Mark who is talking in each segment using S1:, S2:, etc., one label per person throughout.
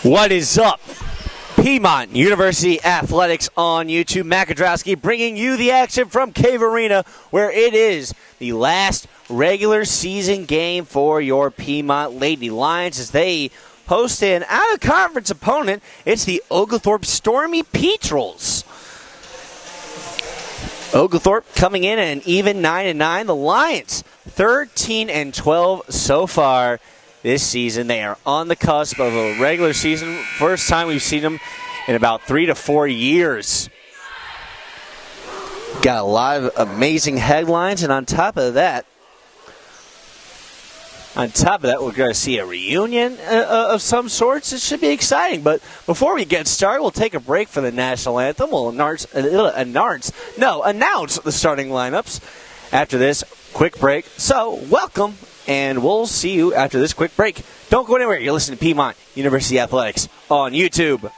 S1: What is up? Piedmont University Athletics on YouTube. Makadrowski bringing you the action from Cave Arena, where it is the last regular season game for your Piedmont Lady Lions as they host an out-of-conference opponent. It's the Oglethorpe Stormy Petrels. Oglethorpe coming in at an even 9-9. The Lions 13-12 so far this season. They are on the cusp of a regular season. First time we've seen them in about 3 to 4 years. Got a lot of amazing headlines, and on top of that, we're going to see a reunion of some sorts. It should be exciting. But before we get started, we'll take a break for the national anthem. We'll announce the starting lineups after this quick break. So welcome, and we'll see you after this quick break. Don't go anywhere. You're listening to Piedmont University Athletics on YouTube.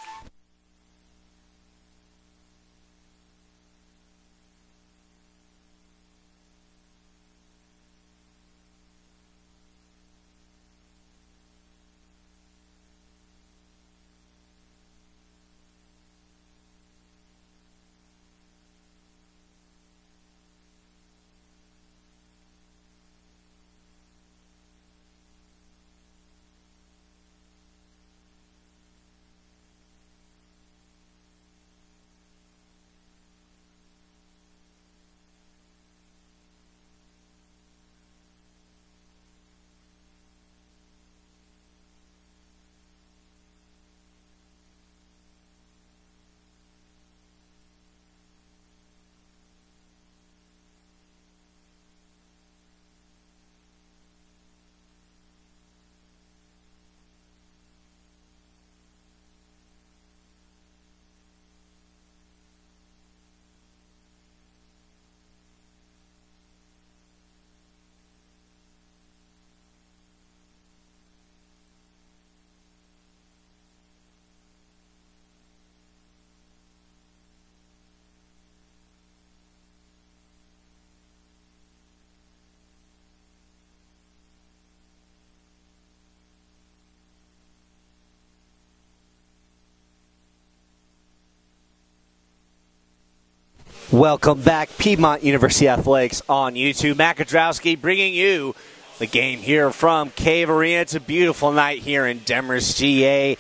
S1: Welcome back, Piedmont University Athletics on YouTube. Makadrowski bringing you the game here from Cave Arena. It's a beautiful night here in Demers, GA.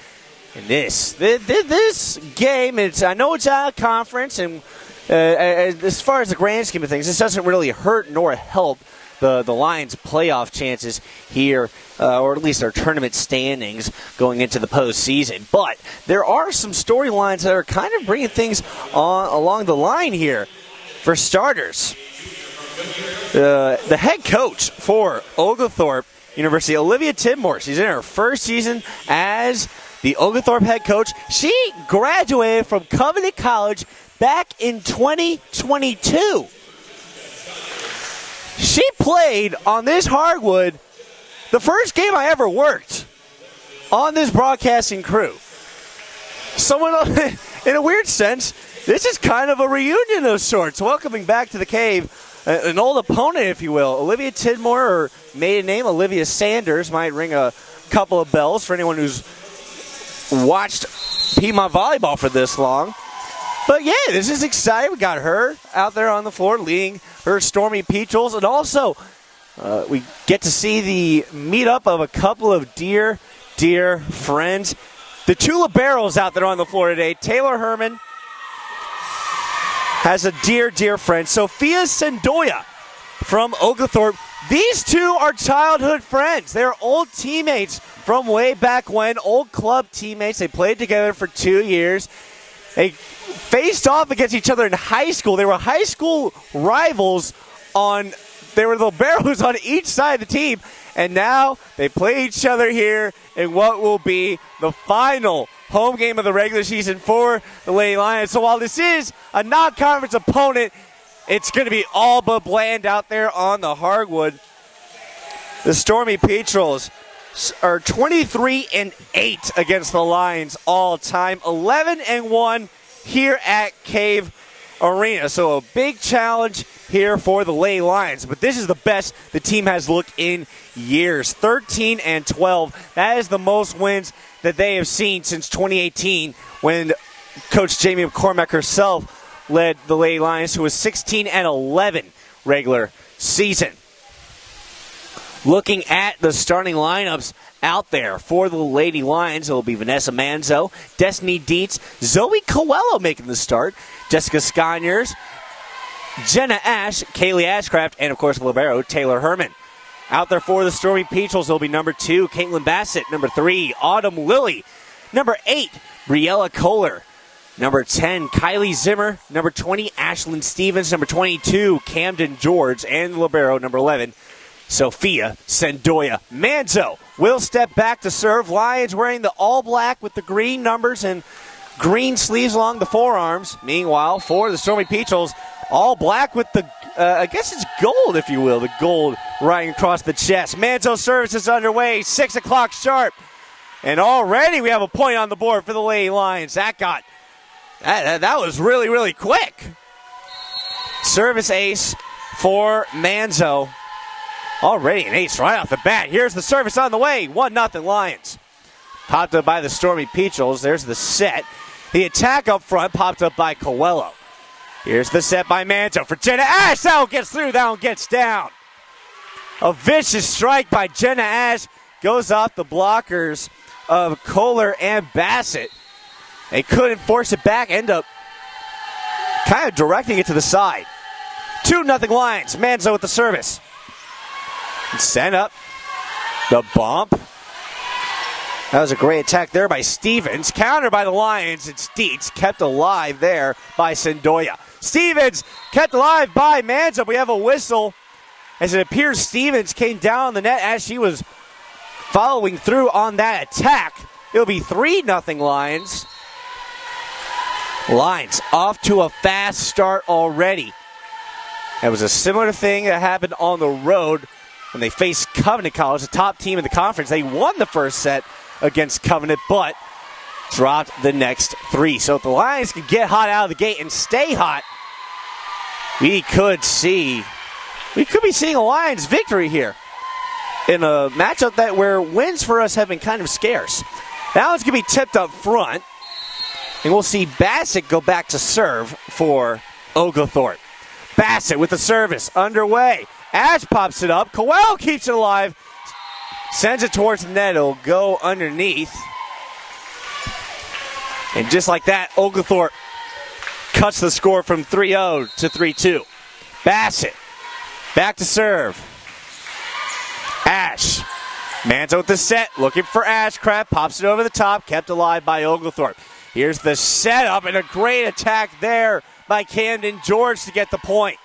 S1: And this game, I know it's out of conference, and as far as the grand scheme of things, this doesn't really hurt nor help the Lions' playoff chances here, or at least their tournament standings going into the postseason. But there are some storylines that are kind of bringing things along the line here. For starters, the head coach for Oglethorpe University, Olivia Tidmore, she's in her first season as the Oglethorpe head coach. She graduated from Covenant College back in 2022. She played on this hardwood the first game I ever worked on this broadcasting crew. In a weird sense, this is kind of a reunion of sorts. Welcoming back to the Cave an old opponent, if you will. Olivia Tidmore, her maiden name, Olivia Sanders, might ring a couple of bells for anyone who's watched Piedmont Volleyball for this long. But yeah, this is exciting. We got her out there on the floor leading her Stormy Petrels. And also, we get to see the meetup of a couple of dear friends. The two liberos out there on the floor today. Taylor Herman has a dear friend, Sophia Sendoya from Oglethorpe. These two are childhood friends. They're old teammates from way back when, old club teammates. They played together for 2 years. They faced off against each other in high school. They were high school rivals they were the liberos on each side of the team. And now they play each other here in what will be the final home game of the regular season for the Lady Lions. So while this is a non-conference opponent, it's going to be all but bland out there on the hardwood. The Stormy Petrels are 23-8 against the Lions all time, 11-1 here at Cave Arena. So a big challenge here for the Lady Lions. But this is the best the team has looked in years. 13-12. That is the most wins that they have seen since 2018 when Coach Jamie McCormack herself led the Lady Lions to a 16-11 regular season. Looking at the starting lineups out there for the Lady Lions, it will be Vanessa Manzo, Destiny Dietz, Zoe Coelho making the start, Jessica Sconyers, Jenna Ash, Kaylee Ashcraft, and of course libero Taylor Herman. Out there for the Stormy Peachels, will be number 2, Caitlin Bassett, number 3, Autumn Lilly, number 8, Briella Kohler, number 10, Kylie Zimmer, number 20, Ashlyn Stevens, number 22, Camden George, and libero number 11, Sophia Sendoya. Manzo will step back to serve. Lions wearing the all black with the green numbers and green sleeves along the forearms. Meanwhile, for the Stormy Peachels, all black with the, I guess it's gold, if you will, the gold running across the chest. Manzo service is underway, 6 o'clock sharp. And already we have a point on the board for the Lady Lions. That was really, really quick. Service ace for Manzo. Already an ace right off the bat. Here's the service on the way. 1-0 Lions. Popped up by the Stormy Peachels. There's the set. The attack up front popped up by Coelho. Here's the set by Manzo for Jenna Ash. That one gets through. That one gets down. A vicious strike by Jenna Ash goes off the blockers of Kohler and Bassett. They couldn't force it back. End up kind of directing it to the side. 2-0 Lions. Manzo with the service. Sent up the bump. That was a great attack there by Stevens. Countered by the Lions. It's Dietz kept alive there by Sendoya. Stevens kept alive by Manzo. We have a whistle as it appears Stevens came down on the net as she was following through on that attack. It'll be 3-0 Lions. Lions off to a fast start already. That was a similar thing that happened on the road when they faced Covenant College, the top team in the conference. They won the first set against Covenant, but dropped the next 3. So if the Lions can get hot out of the gate and stay hot, we could be seeing a Lions victory here in a matchup where wins for us have been kind of scarce. Now it's going to be tipped up front, and we'll see Bassett go back to serve for Oglethorpe. Bassett with the service underway. Ash pops it up. Coelho keeps it alive. Sends it towards the net. It'll go underneath. And just like that, Oglethorpe cuts the score from 3-0 to 3-2. Bassett back to serve. Ash. Manzo with the set. Looking for Ashcraft. Pops it over the top. Kept alive by Oglethorpe. Here's the setup and a great attack there by Camden George to get the point.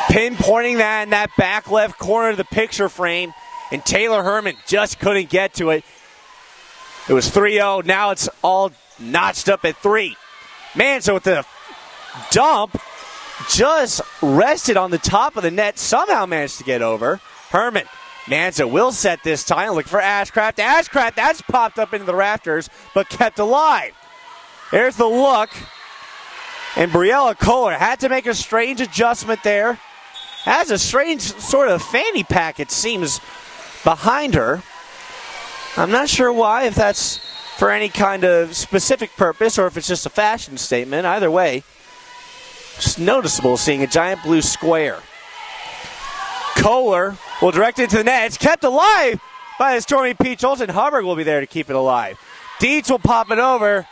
S1: Pinpointing that in that back left corner of the picture frame, and Taylor Herman just couldn't get to it. It was 3-0. Now it's all notched up at 3. Manzo with the dump just rested on the top of the net. Somehow managed to get over. Herman. Manzo will set this time. Look for Ashcraft. Ashcraft, that's popped up into the rafters, but kept alive. There's the look. And Briella Kohler had to make a strange adjustment there. Has a strange sort of fanny pack, it seems, behind her. I'm not sure why, if that's for any kind of specific purpose or if it's just a fashion statement. Either way, it's noticeable seeing a giant blue square. Kohler will direct it to the net. It's kept alive by the Stormy Peachels, and Hubbard will be there to keep it alive. Dietz will pop it over,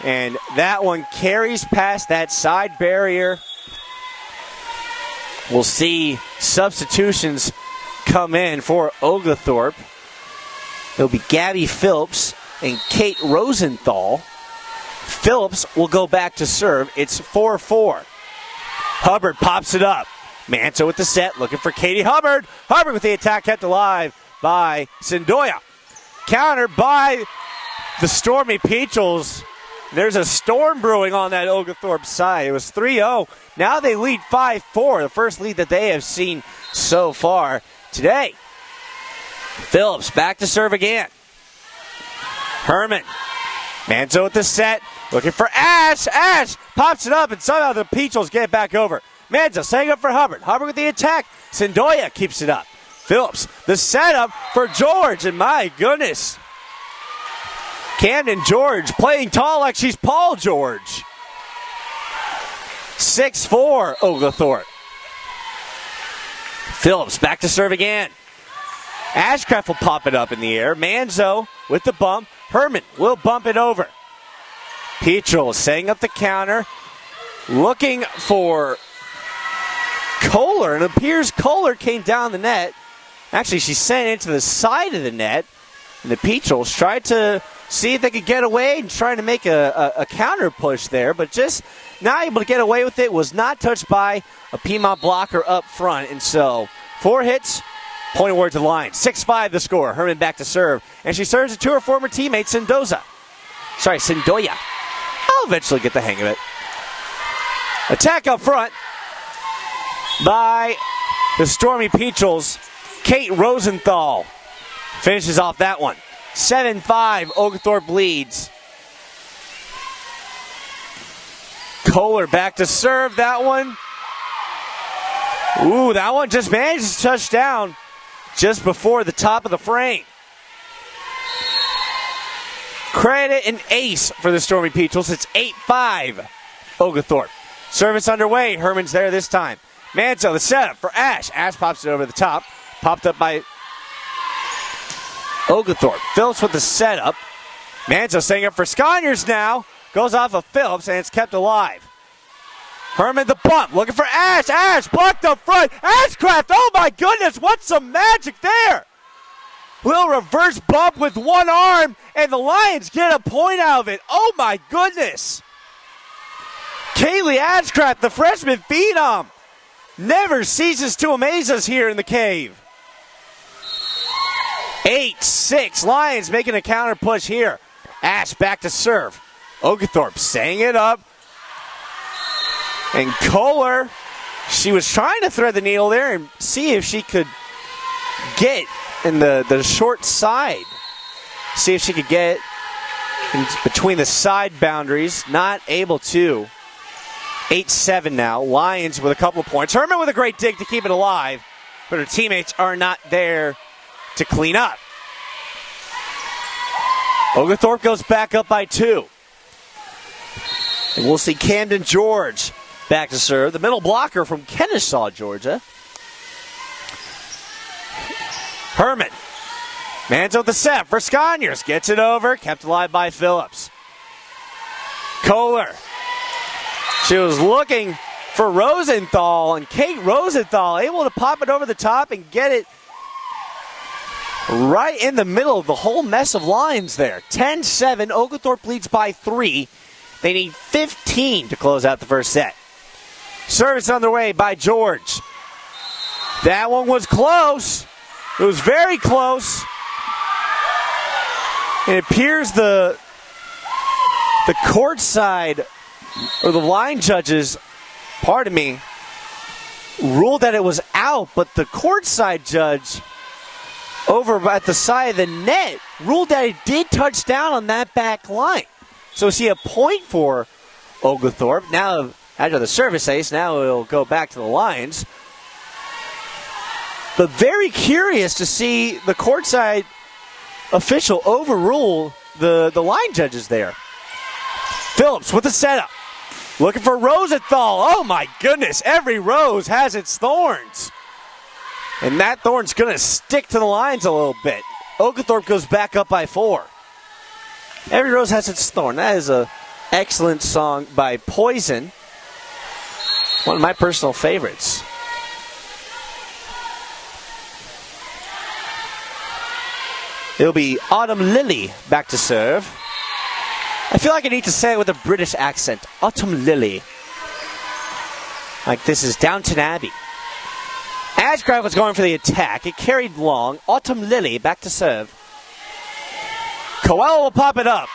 S1: and that one carries past that side barrier. We'll see substitutions come in for Oglethorpe. It'll be Gabby Phillips and Kate Rosenthal. Phillips will go back to serve. It's 4-4. Hubbard pops it up. Manzo with the set, looking for Katie Hubbard. Hubbard with the attack kept alive by Sendoya. Countered by the Stormy Peachels. There's a storm brewing on that Oglethorpe side. It was 3-0. Now they lead 5-4, the first lead that they have seen so far today. Phillips back to serve again. Herman. Manzo with the set. Looking for Ash. Ash pops it up, and somehow the Peachels get it back over. Manzo setting up for Hubbard. Hubbard with the attack. Sendoya keeps it up. Phillips, the setup for George, and my goodness. Camden George playing tall like she's Paul George. 6-4 Oglethorpe. Phillips back to serve again. Ashcraft will pop it up in the air. Manzo with the bump. Herman will bump it over. Petrel setting up the counter. Looking for Kohler. And it appears Kohler came down the net. Actually, she sent it to the side of the net. And the Petrels tried to see if they could get away and trying to make a counter push there. But just not able to get away with it. Was not touched by a Piedmont blocker up front. And so 4 hits. Point award to the line. 6-5 the score. Herman back to serve. And she serves it to her former teammate, Sendoya. I'll eventually get the hang of it. Attack up front by the Stormy Peachels. Kate Rosenthal finishes off that one. 7-5, Oglethorpe leads. Kohler back to serve that one. Ooh, that one just managed to touch down just before the top of the frame. Credit an ace for the Stormy Peachels. It's 8-5 Oglethorpe. Service underway. Herman's there this time. Manzo, the setup for Ash. Ash pops it over the top. Popped up by Oglethorpe. Phillips with the setup. Manzo setting up for Sconyers now. Goes off of Phillips, and it's kept alive. Herman the bump. Looking for Ash. Ash blocked up front. Ashcraft. Oh, my goodness. What's some magic there? Little reverse bump with one arm, and the Lions get a point out of it. Oh, my goodness. Kaylee Ashcraft, the freshman phenom, never ceases to amaze us here in the cave. 8-6. Lions making a counter push here. Ash back to serve. Oglethorpe setting it up. And Kohler, she was trying to thread the needle there and see if she could get in the short side. See if she could get in between the side boundaries. Not able to. 8-7 now. Lions with a couple of points. Herman with a great dig to keep it alive, but her teammates are not there to clean up. Oglethorpe goes back up by 2. And we'll see Camden George back to serve. The middle blocker from Kennesaw, Georgia. Herman. Manzo with the set for Sconyers. Gets it over. Kept alive by Phillips. Kohler. She was looking for Rosenthal, and Kate Rosenthal able to pop it over the top and get it right in the middle of the whole mess of lines there. 10-7. Oglethorpe leads by 3. They need 15 to close out the first set. Service underway by George. That one was close. It was very close. And it appears the court side, or the line judges, pardon me, ruled that it was out, but the courtside judge over at the side of the net ruled that it did touch down on that back line. So see a point for Oglethorpe. Now, after the service ace, now it'll go back to the Lions. But very curious to see the courtside official overrule the line judges there. Phillips with the setup. Looking for Rosenthal. Oh, my goodness. Every rose has its thorns. And that thorn's going to stick to the lines a little bit. Oglethorpe goes back up by 4. Every rose has its thorn. That is an excellent song by Poison. One of my personal favorites. It'll be Autumn Lily back to serve. I feel like I need to say it with a British accent. Autumn Lily. Like this is Downton Abbey. Ashcraft was going for the attack. It carried long. Autumn Lily back to serve. Coelho will pop it up.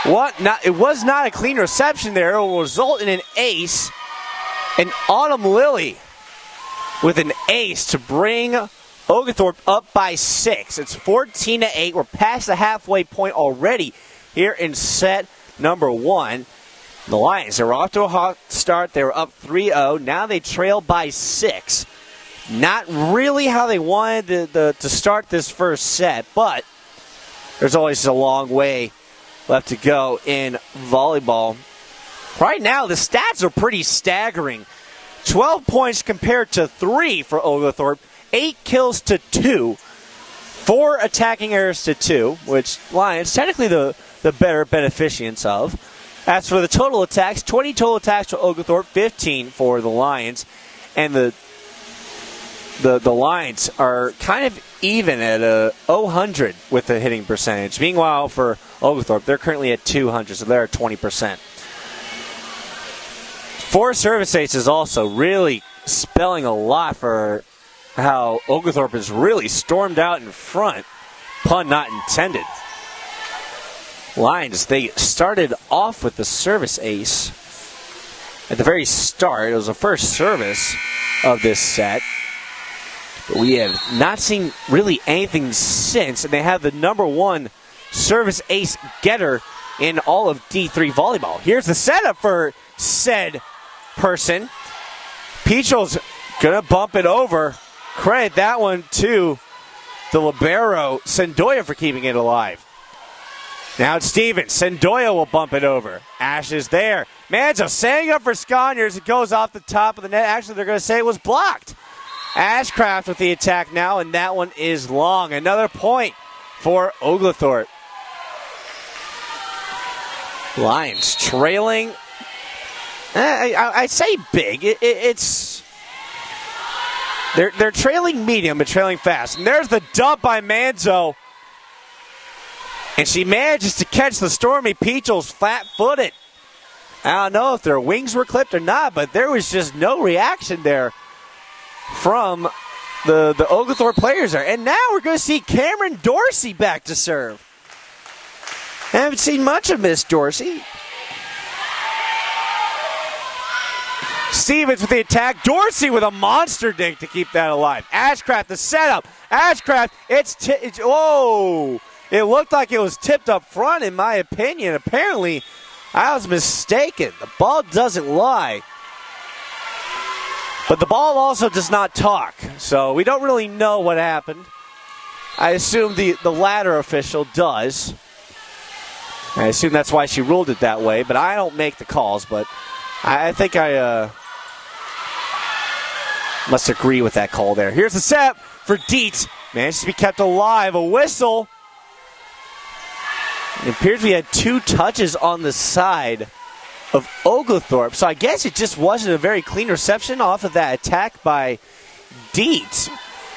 S1: It was not a clean reception there. It will result in an ace. And Autumn Lily with an ace to bring Oglethorpe up by 6. It's 14-8. We're past the halfway point already here in set number 1. The Lions, they were off to a hot start. They were up 3-0. Now they trail by 6. Not really how they wanted to start this first set, but there's always a long way left to go in volleyball. Right now, the stats are pretty staggering. 12 points compared to 3 for Oglethorpe. 8 kills to 2. 4 attacking errors to 2, which Lions, technically the better beneficients of. As for the total attacks, 20 total attacks for Oglethorpe, 15 for the Lions. And the Lions are kind of even at 000 with the hitting percentage. Meanwhile, for Oglethorpe, they're currently at 200, so they're at 20%. 4 service aces also really spelling a lot for how Oglethorpe has really stormed out in front. Pun not intended. Lions, they started off with the service ace at the very start. It was the first service of this set. But we have not seen really anything since, and they have the number 1 service ace getter in all of D3 volleyball. Here's the setup for said person. Peachel's going to bump it over. Credit that one to the libero, Sendoya, for keeping it alive. Now it's Stevens. Sendoya will bump it over. Ash is there. Manzo setting up for Sconyers. It goes off the top of the net. Actually, they're going to say it was blocked. Ashcraft with the attack now, and that one is long. Another point for Oglethorpe. Lions trailing. I'd say big. They're trailing medium, but trailing fast. And there's the dump by Manzo. And she manages to catch the Stormy Peachel's flat-footed. I don't know if their wings were clipped or not, but there was just no reaction there from the Oglethorpe players there. And now we're going to see Cameron Dorsey back to serve. I haven't seen much of Miss Dorsey. Stevens with the attack. Dorsey with a monster dink to keep that alive. Ashcraft, the setup. Ashcraft, it looked like it was tipped up front, in my opinion. Apparently, I was mistaken. The ball doesn't lie. But the ball also does not talk. So we don't really know what happened. I assume the ladder official does. I assume that's why she ruled it that way. But I don't make the calls. But I think I must agree with that call there. Here's the set for Dietz. Managed to be kept alive. A whistle. It appears we had 2 touches on the side of Oglethorpe. So I guess it just wasn't a very clean reception off of that attack by Dietz.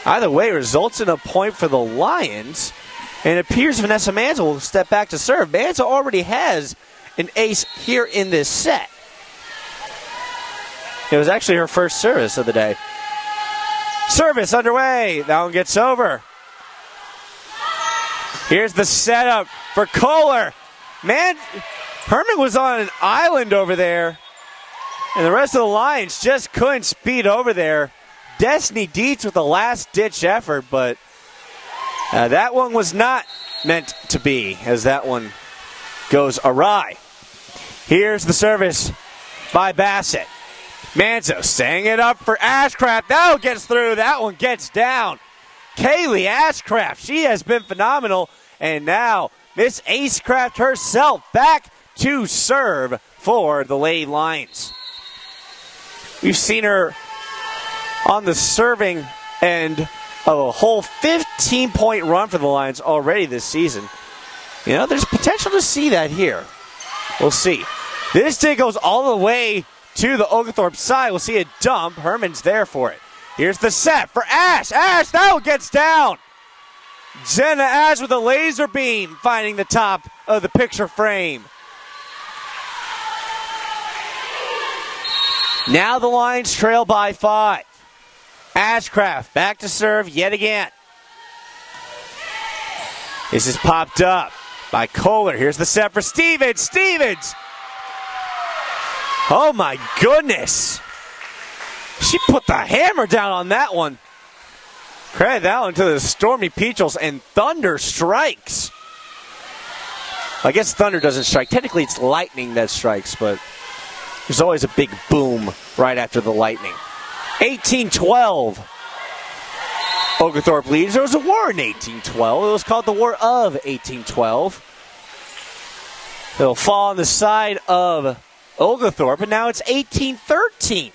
S1: Either way, results in a point for the Lions. And it appears Vanessa Manzo will step back to serve. Manzo already has an ace here in this set. It was actually her first service of the day. Service underway. That one gets over. Here's the setup for Kohler. Man, Herman was on an island over there, and the rest of the Lions just couldn't speed over there. Destiny Dietz with a last-ditch effort, but that one was not meant to be, as that one goes awry. Here's the service by Bassett. Manzo setting it up for Ashcraft. That one gets through. That one gets down. Kaylee Ashcraft, she has been phenomenal. And now Miss Acecraft herself back to serve for the Lady Lions. We've seen her on the serving end of a whole 15-point run for the Lions already this season. You know, there's potential to see that here. We'll see. This dig goes all the way to the Oglethorpe side. We'll see a dump. Herman's there for it. Here's the set for Ash. Ash, that one gets down. Jenna Ash with a laser beam finding the top of the picture frame. Now the Lions trail by 5. Ashcraft back to serve yet again. This is popped up by Kohler. Here's the set for Stevens. Stevens! Oh my goodness. She put the hammer down on that one. Credit that one to the Stormy Peachels and Thunder Strikes. I guess thunder doesn't strike. Technically, it's lightning that strikes, but there's always a big boom right after the lightning. 18-12. Oglethorpe leads. There was a war in 1812. It was called the War of 1812. It'll fall on the side of Oglethorpe, and now it's 1813.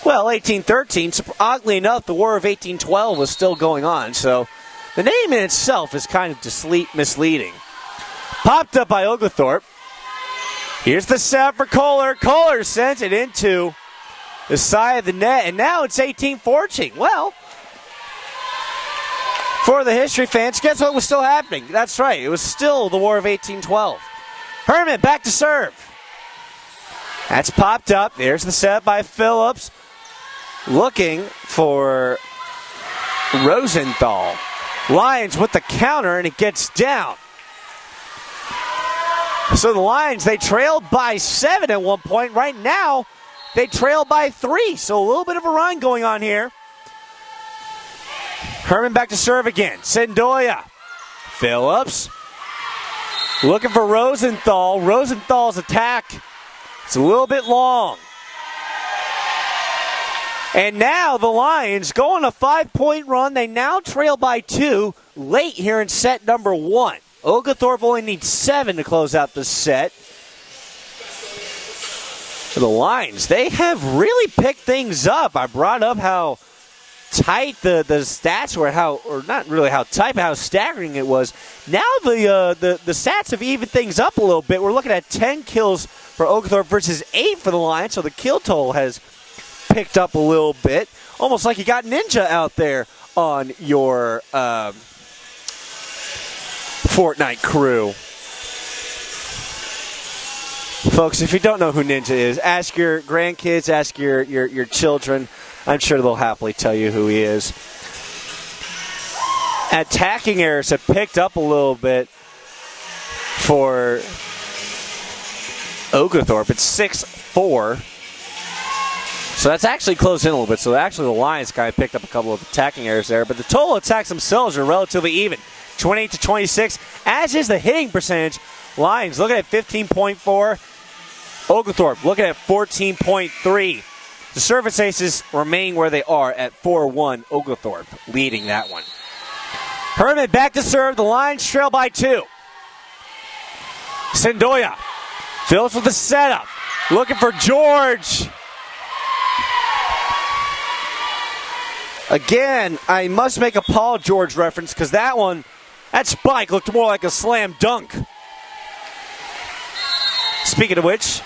S1: Well, 1813, oddly enough, the War of 1812 was still going on, so the name in itself is kind of misleading. Popped up by Oglethorpe. Here's the set for Kohler. Kohler sends it into the side of the net, and now it's 1814. Well, for the history fans, guess what was still happening? That's right, it was still the War of 1812. Herman back to serve. That's popped up. There's the set by Phillips. Looking for Rosenthal. Lions with the counter, and it gets down. So the Lions, they trailed by 7 at one point. Right now, they trail by 3. So a little bit of a run going on here. Herman back to serve again. Sendoya. Phillips. Looking for Rosenthal. Rosenthal's attack. It's a little bit long. And now the Lions go on a 5-point run. They now trail by 2 late here in set number 1. Oglethorpe only needs 7 to close out the set. For the Lions, they have really picked things up. I brought up how tight the stats were, or not really how tight, but how staggering it was. Now the stats have evened things up a little bit. We're looking at 10 kills for Oglethorpe versus 8 for the Lions, so the kill total has picked up a little bit. Almost like you got Ninja out there on your Fortnite crew. Folks, if you don't know who Ninja is, ask your grandkids, ask your children. I'm sure they'll happily tell you who he is. Attacking errors have picked up a little bit for Oglethorpe. It's 6-4. So that's actually closed in a little bit. So actually the Lions kind of picked up a couple of attacking errors there. But the total attacks themselves are relatively even. 28-26, as is the hitting percentage. Lions looking at 15.4. Oglethorpe looking at 14.3. The service aces remain where they are at 4-1. Oglethorpe leading that one. Herman back to serve. The Lions trail by 2. Sendoya fills with the setup. Looking for George. Again, I must make a Paul George reference because that spike looked more like a slam dunk. Speaking of which,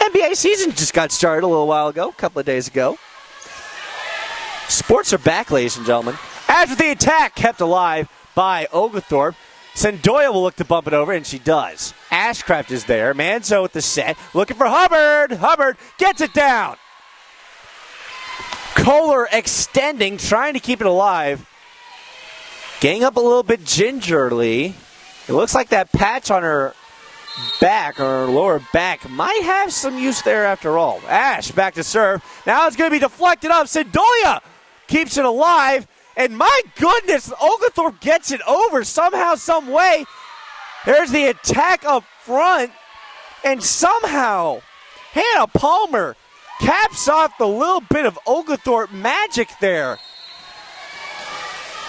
S1: NBA season just got started a little while ago, a couple of days ago. Sports are back, ladies and gentlemen. After the attack kept alive by Oglethorpe, Sendoya will look to bump it over, and she does. Ashcraft is there. Manzo with the set. Looking for Hubbard. Hubbard gets it down. Kohler extending, trying to keep it alive. Getting up a little bit gingerly. It looks like that patch on her back, or her lower back, might have some use there after all. Ash back to serve. Now it's going to be deflected up. Sendoya keeps it alive. And my goodness, Oglethorpe gets it over somehow, some way. There's the attack up front. And somehow, Hannah Palmer caps off the little bit of Oglethorpe magic there.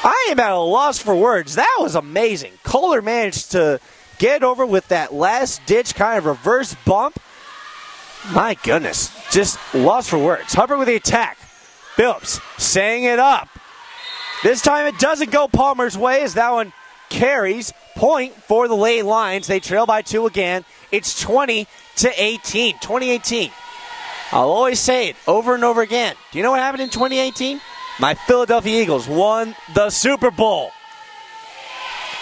S1: I am at a loss for words. That was amazing. Kohler managed to get over with that last-ditch kind of reverse bump. My goodness, just lost for words. Hubbard with the attack. Phillips saying it up. This time it doesn't go Palmer's way as that one carries. Point for the Lady Lions. They trail by 2 again. It's 20-18. 2018. I'll always say it over and over again. Do you know what happened in 2018? My Philadelphia Eagles won the Super Bowl.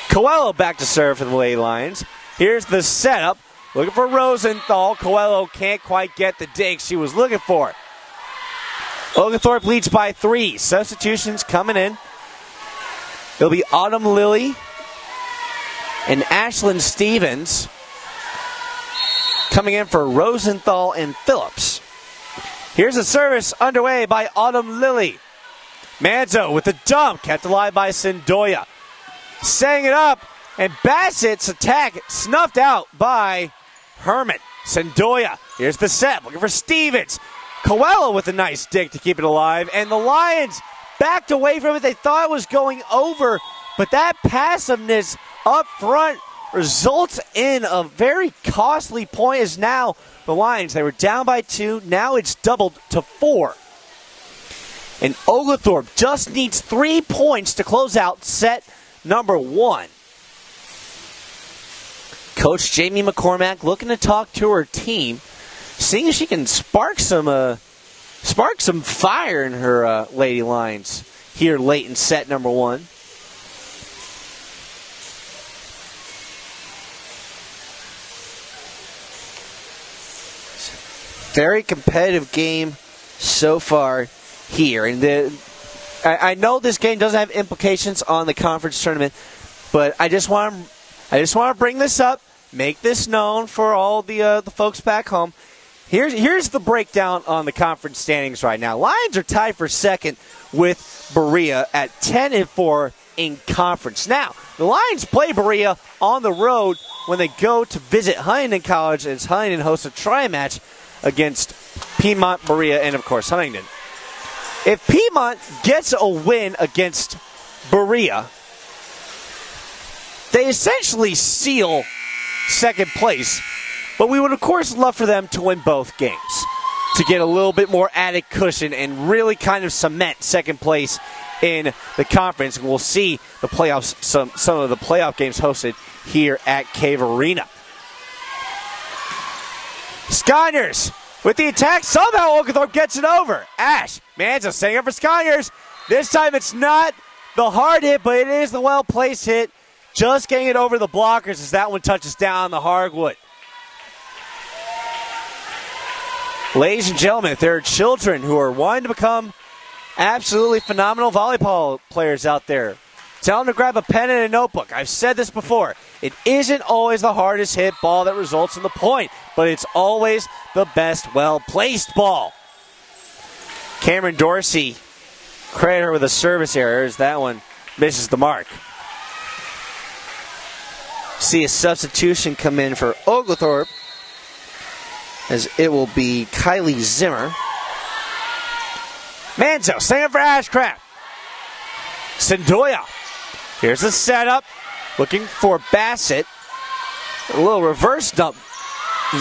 S1: Coelho back to serve for the Lady Lions. Here's the setup. Looking for Rosenthal. Coelho can't quite get the dig she was looking for. Oglethorpe leads by 3. Substitutions coming in. It'll be Autumn Lilly and Ashlyn Stevens coming in for Rosenthal and Phillips. Here's a service underway by Autumn Lilly. Manzo with the dump, kept alive by Sendoya. Setting it up, And Bassett's attack snuffed out by Herman. Sendoya, here's the set, looking for Stevens. Coelho with a nice dig to keep it alive, and the Lions backed away from it. They thought it was going over, but that passiveness up front results in a very costly point as now the Lions, they were down by 2, now it's doubled to 4. And Oglethorpe just needs 3 points to close out set number 1. Coach Jamie McCormack looking to talk to her team, seeing if she can spark some fire in her Lady Lions here late in set number 1. Very competitive game so far here, and I know this game doesn't have implications on the conference tournament, but I just want to bring this up, make this known for all the folks back home. Here's the breakdown on the conference standings right now. Lions are tied for second with Berea at 10-4 in conference. Now, the Lions play Berea on the road when they go to visit Huntington College, as Huntington hosts a tri-match against Piedmont, Berea, and of course Huntington. If Piedmont gets a win against Berea, they essentially seal second place. But we would, of course, love for them to win both games to get a little bit more added cushion and really kind of cement second place in the conference. And we'll see the playoffs, some of the playoff games hosted here at Cave Arena. Sconyers with the attack. Somehow Oglethorpe gets it over. Ash Manzo setting up for Sconyers. This time it's not the hard hit, but it is the well-placed hit. Just getting it over the blockers as that one touches down the hardwood. Ladies and gentlemen, if there are children who are wanting to become absolutely phenomenal volleyball players out there, tell them to grab a pen and a notebook. I've said this before. It isn't always the hardest hit ball that results in the point, but it's always the best well-placed ball. Cameron Dorsey, credit her with a service error as that one misses the mark. See a substitution come in for Oglethorpe, as it will be Kylie Zimmer. Manzo, staying up for Ashcraft. Sendoya. Here's the setup. Looking for Bassett. A little reverse dump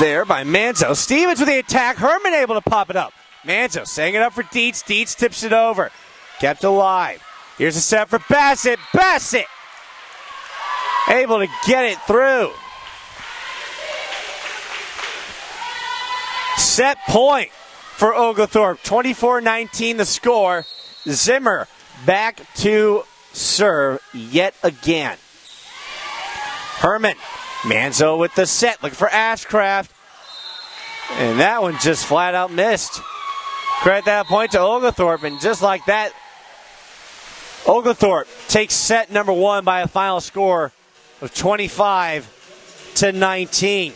S1: there by Manzo. Stevens with the attack. Herman able to pop it up. Manzo setting it up for Dietz. Dietz tips it over. Kept alive. Here's a set for Bassett. Bassett able to get it through. Set point for Oglethorpe. 24-19 the score. Zimmer back to serve yet again. Herman. Manzo with the set. Looking for Ashcraft. And that one just flat out missed. Credit that point to Oglethorpe. And just like that, Oglethorpe takes set number 1 by a final score of 25-19.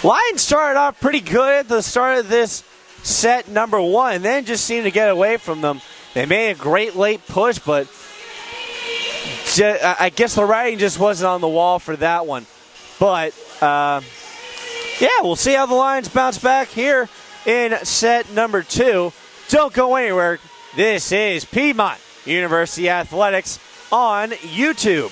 S1: Lions started off pretty good at the start of this set number 1, and then just seemed to get away from them. They made a great late push, but I guess the writing just wasn't on the wall for that one. But, yeah, we'll see how the Lions bounce back here in set number 2. Don't go anywhere. This is Piedmont University Athletics on YouTube.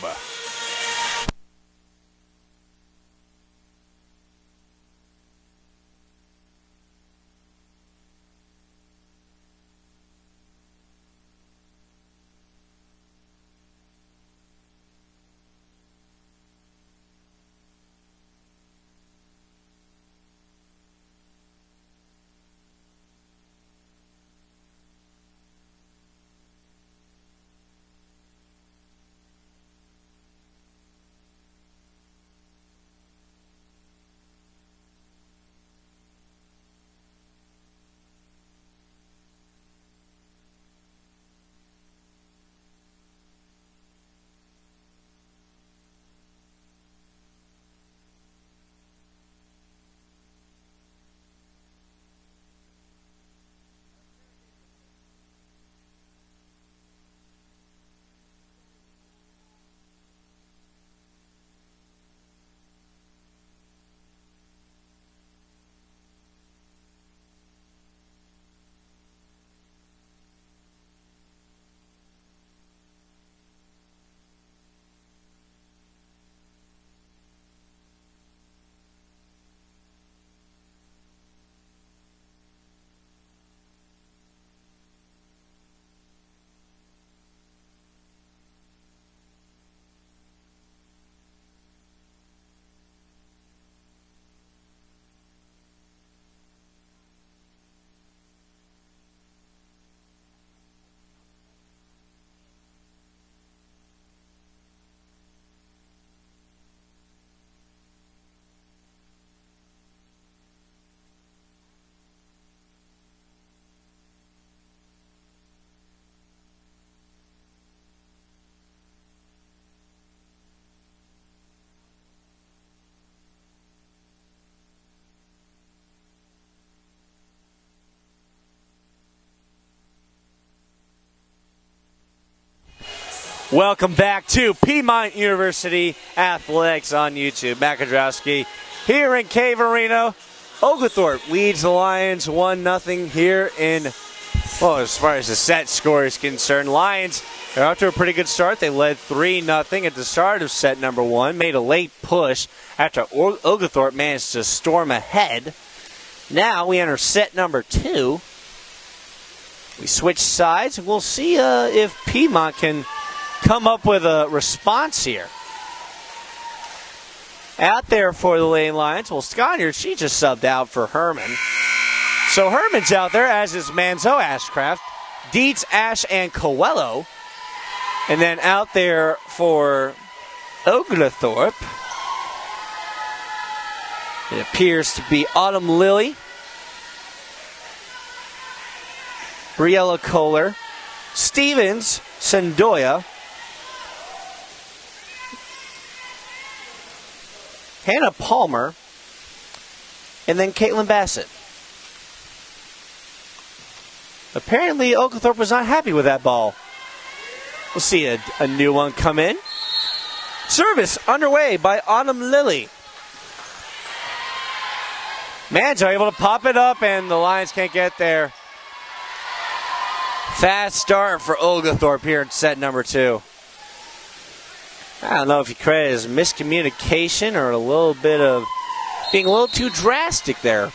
S1: Welcome back to Piedmont University Athletics on YouTube. Makadrowski here in Cave Arena. Oglethorpe leads the Lions 1-0 here in, well, as far as the set score is concerned. Lions are off to a pretty good start. They led 3-0 at the start of set number 1. Made a late push after Oglethorpe managed to storm ahead. Now we enter set number 2. We switch sides, and we'll see if Piedmont can come up with a response here. Out there for the Lane Lions. Well, Sconier, she just subbed out for Herman. So Herman's out there, as is Manzo, Ashcraft, Dietz, Ash, and Coelho. And then out there for Oglethorpe, it appears to be Autumn Lily, Briella Kohler, Stevens, Sendoya, Hannah Palmer, and then Caitlin Bassett. Apparently, Oglethorpe was not happy with that ball. We'll see a new one come in. Service underway by Autumn Lily. Manzo able to pop it up, and the Lions can't get there. Fast start for Oglethorpe here in set number 2. I don't know if you credit it as miscommunication or a little bit of being a little too drastic there.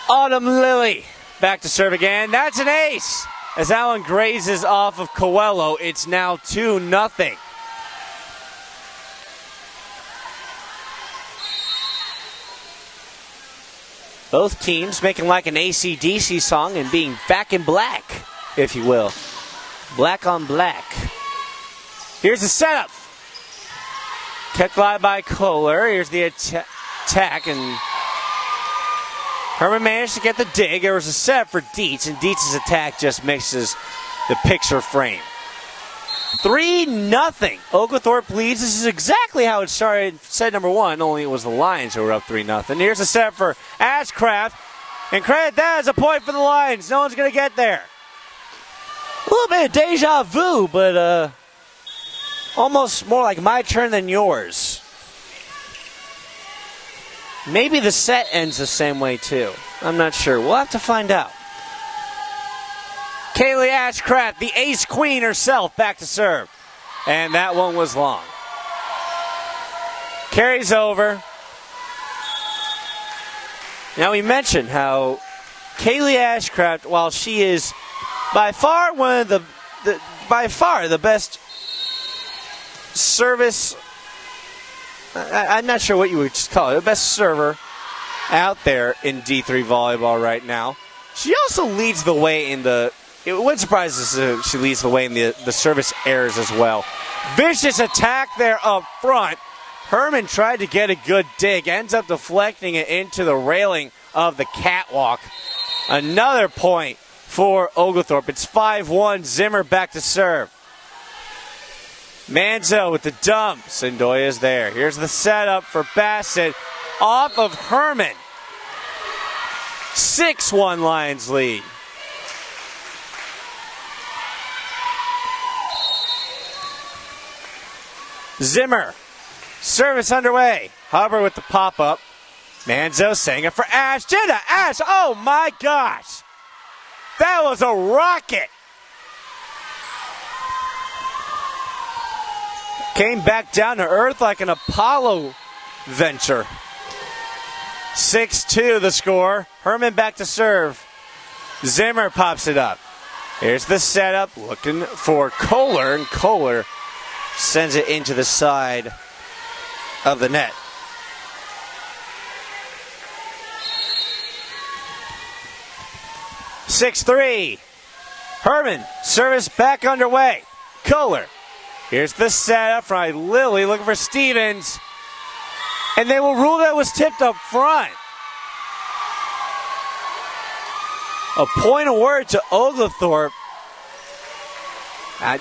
S1: Autumn Lily back to serve again. That's an ace. As Allen grazes off of Coelho, it's now 2-0. Both teams making like an AC/DC song and being back in black, if you will. Black on black. Here's the setup. Kept live by Kohler. Here's the attack, and Herman managed to get the dig. There was a setup for Dietz, and Dietz's attack just mixes the picture frame. 3-0. Oglethorpe leads. This is exactly how it started set number 1, only it was the Lions who were up 3-0. Here's a setup for Ashcraft, and credit that as a point for the Lions. No one's going to get there. A little bit of deja vu, but almost more like my turn than yours. Maybe the set ends the same way, too. I'm not sure. We'll have to find out. Kaylee Ashcraft, the ace queen herself, back to serve. And that one was long. Carries over. Now, we mentioned how Kaylee Ashcraft, while she is by far one of the best service, I'm not sure what you would call it, the best server out there in D3 volleyball right now. She also leads the way in it wouldn't surprise us if she leads the way in the service errors as well. Vicious attack there up front. Herman tried to get a good dig, ends up deflecting it into the railing of the catwalk. Another point for Oglethorpe. It's 5-1. Zimmer back to serve. Manzo with the dump. Sendoya's there. Here's the setup for Bassett off of Herman. 6-1 Lions lead. Zimmer. Service underway. Hubbard with the pop-up. Manzo saying it for Ash. Jenna, Ash. Oh, my gosh. That was a rocket. Came back down to earth like an Apollo venture. 6-2 the score. Herman back to serve. Zimmer pops it up. Here's the setup. Looking for Kohler, and Kohler sends it into the side of the net. (6-3). Herman, service back underway. Kohler. Here's the setup from Lily looking for Stevens. And they will rule that it was tipped up front. A point of word to Oglethorpe. I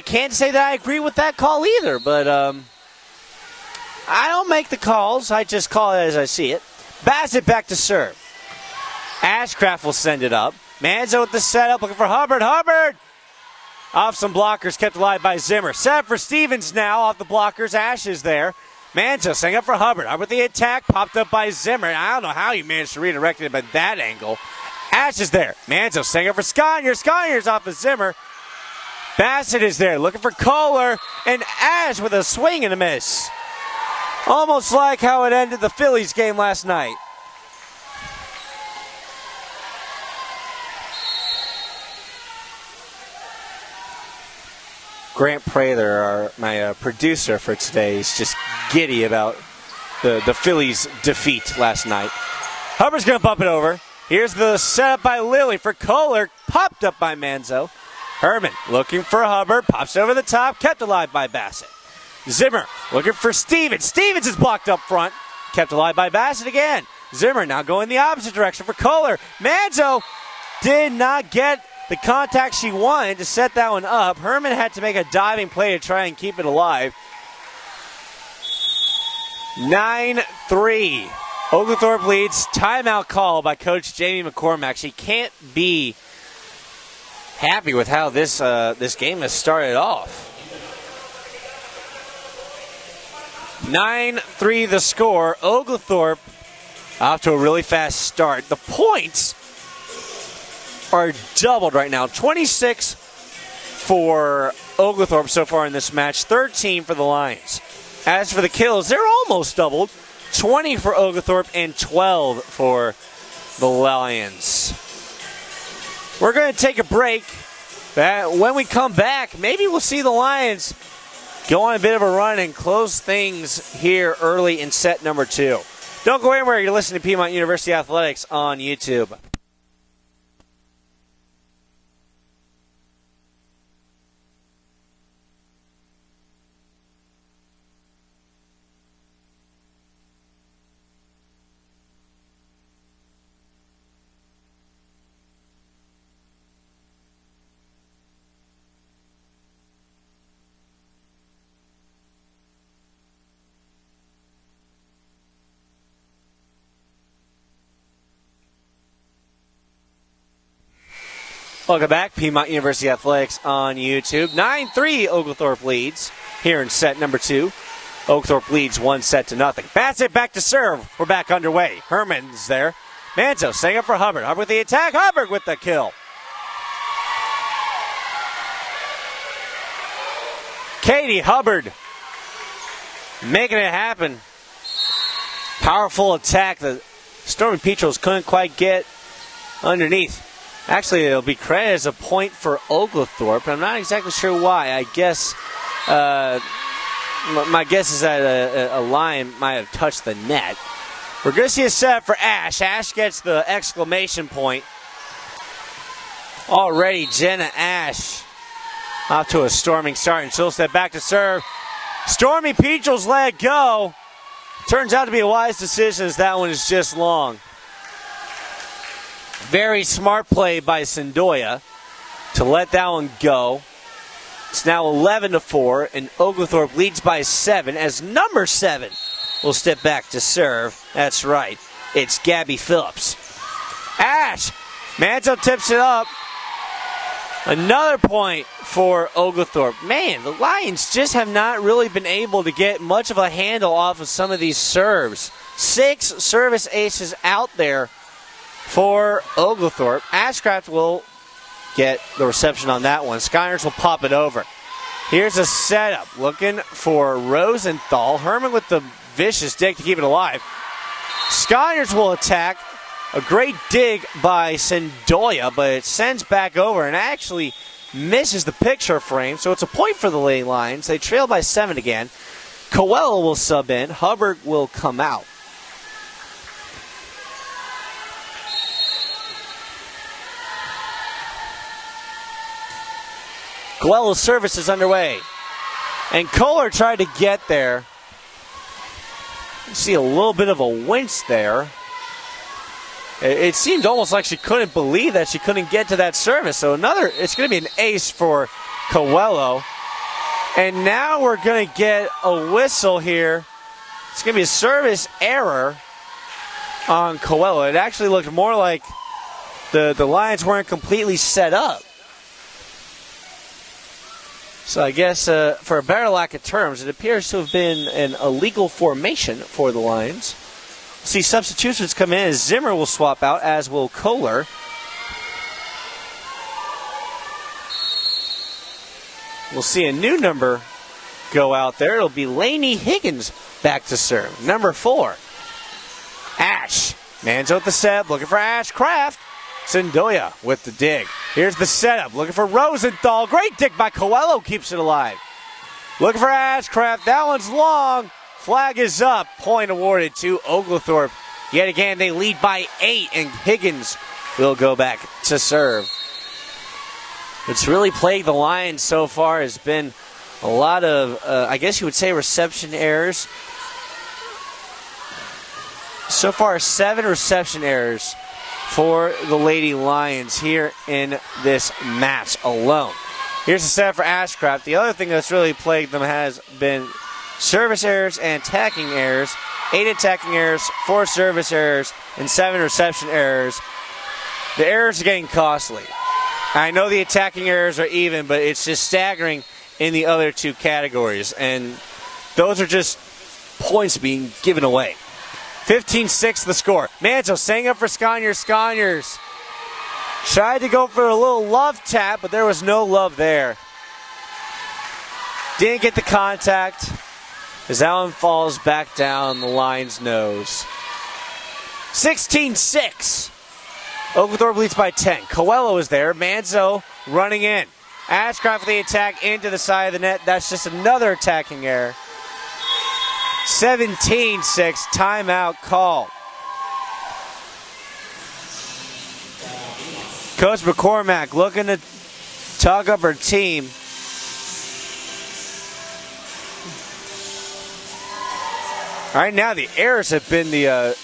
S1: can't say that I agree with that call either, but I don't make the calls. I just call it as I see it. Bassett back to serve. Ashcraft will send it up. Manzo with the setup, looking for Hubbard. Hubbard! Off some blockers, kept alive by Zimmer. Set for Stevens now, off the blockers. Ash is there. Manzo setting up for Hubbard. Hubbard with the attack, popped up by Zimmer. I don't know how he managed to redirect it by that angle. Ash is there. Manzo setting up for Sconier. Sconier's off of Zimmer. Bassett is there, looking for Kohler. And Ash with a swing and a miss. Almost like how it ended the Phillies game last night. Grant Prather, my producer for today, is just giddy about the Phillies' defeat last night. Hubbard's going to bump it over. Here's the setup by Lilly for Kohler, popped up by Manzo. Herman looking for Hubbard, pops over the top, kept alive by Bassett. Zimmer looking for Stevens. Stevens is blocked up front, kept alive by Bassett again. Zimmer now going the opposite direction for Kohler. Manzo did not get the contact she wanted to set that one up. Herman had to make a diving play to try and keep it alive. 9-3. Oglethorpe leads. Timeout call by Coach Jamie McCormack. She can't be happy with how this game has started off. 9-3 the score. Oglethorpe off to a really fast start. The points are doubled right now. 26 for Oglethorpe so far in this match, 13 for the Lions. As for the kills, they're almost doubled. 20 for Oglethorpe and 12 for the Lions. We're going to take a break. When we come back, maybe we'll see the Lions go on a bit of a run and close things here early in set number 2. Don't go anywhere. You're listening to Piedmont University Athletics on YouTube. Welcome back. Piedmont University Athletics on YouTube. 9-3 Oglethorpe leads here in set number 2. Oglethorpe leads 1-0. Bassett back to serve. We're back underway. Herman's there. Manzo setting up for Hubbard. Hubbard with the attack. Hubbard with the kill. Katie Hubbard making it happen. Powerful attack that Stormy Petros couldn't quite get underneath. Actually, it'll be credited as a point for Oglethorpe. I'm not exactly sure why. I guess my guess is that a line might have touched the net. We're going to see a set for Ash. Ash gets the exclamation point. Already, Jenna Ash off to a storming start, and she'll step back to serve. Stormy Petros let go. Turns out to be a wise decision as that one is just long. Very smart play by Sendoya to let that one go. It's now 11-4, and Oglethorpe leads by 7 as number 7 will step back to serve. That's right, it's Gabby Phillips. Ash, Manzo tips it up. Another point for Oglethorpe. Man, the Lions just have not really been able to get much of a handle off of some of these serves. 6 service aces out there for Oglethorpe. Ashcraft will get the reception on that one. Skyers will pop it over. Here's a setup. Looking for Rosenthal. Herman with the vicious dig to keep it alive. Skyers will attack. A great dig by Sendoya, but it sends back over and actually misses the picture frame. So it's a point for the Lady Lions. They trail by 7 again. Coelho will sub in. Hubbard will come out. Coelho's service is underway. And Kohler tried to get there. You see a little bit of a wince there. It seemed almost like she couldn't believe that she couldn't get to that service. So it's going to be an ace for Coelho. And now we're going to get a whistle here. It's going to be a service error on Coelho. It actually looked more like the Lions weren't completely set up. So I guess for a better lack of terms, it appears to have been an illegal formation for the Lions. See substitutions come in as Zimmer will swap out, as will Kohler. We'll see a new number go out there. It'll be Laney Higgins back to serve. Number 4. Ash. Manzo with the set, looking for Ashcraft. Sendoya with the dig. Here's the setup, looking for Rosenthal. Great dig by Coelho, keeps it alive. Looking for Ashcraft, that one's long. Flag is up, point awarded to Oglethorpe. Yet again, they lead by 8, and Higgins will go back to serve. What's really plagued the Lions so far has been a lot of, I guess you would say, reception errors. So far, 7 reception errors for the Lady Lions here in this match alone. Here's the setup for Ashcraft. The other thing that's really plagued them has been service errors and attacking errors. 8 attacking errors, 4 service errors, and 7 reception errors. The errors are getting costly. I know the attacking errors are even, but it's just staggering in the other 2 categories. And those are just points being given away. 15-6 the score. Manzo setting up for Sconyers. Sconyers tried to go for a little love tap, but there was no love there. Didn't get the contact as that one falls back down the Lions' nose. 16-6. Oglethorpe leads by 10. Coelho is there. Manzo running in. Ashcraft for the attack into the side of the net. That's just another attacking error. 17-6, timeout call. Coach McCormack looking to talk up her team. Right now, the errors have been the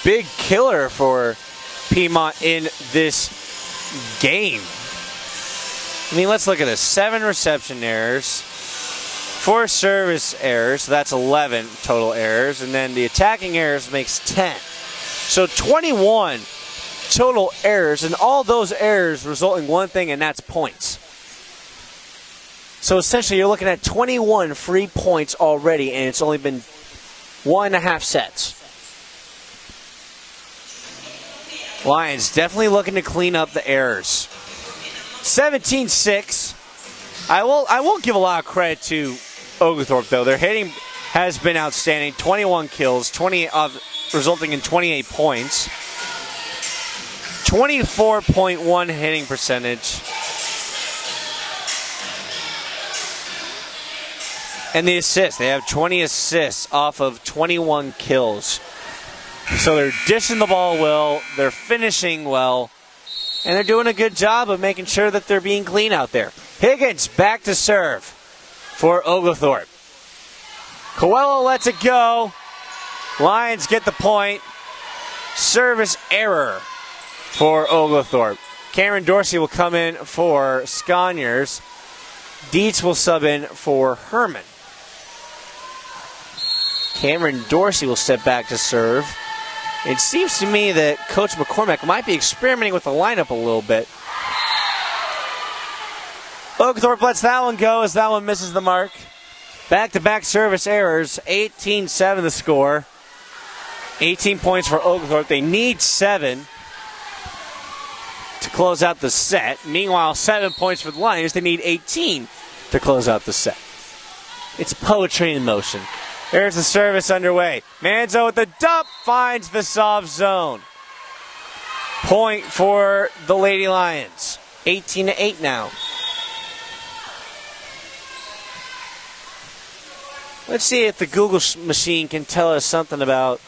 S1: big killer for Piedmont in this game. I mean, let's look at this. 7 reception errors. 4 service errors, so that's 11 total errors, and then the attacking errors makes 10. So 21 total errors, and all those errors result in one thing, and that's points. So essentially, you're looking at 21 free points already, and it's only been 1.5 sets. Lions definitely looking to clean up the errors. 17-6. I will give a lot of credit to Oglethorpe, though. Their hitting has been outstanding. 21 kills, resulting in 28 points. 24.1 hitting percentage. And the assists. They have 20 assists off of 21 kills. So they're dishing the ball well. They're finishing well. And they're doing a good job of making sure that they're being clean out there. Higgins back to serve for Oglethorpe. Coelho lets it go. Lions get the point. Service error for Oglethorpe. Cameron Dorsey will come in for Sconyers. Dietz will sub in for Herman. Cameron Dorsey will step back to serve. It seems to me that Coach McCormack might be experimenting with the lineup a little bit. Oglethorpe lets that one go as that one misses the mark. Back-to-back service errors. 18-7 the score. 18 points for Oglethorpe. They need 7 to close out the set. Meanwhile, 7 points for the Lions. They need 18 to close out the set. It's poetry in motion. There's the service underway. Manzo with the dump finds the soft zone. Point for the Lady Lions. 18-8 now. Let's see if the Google machine can tell us something about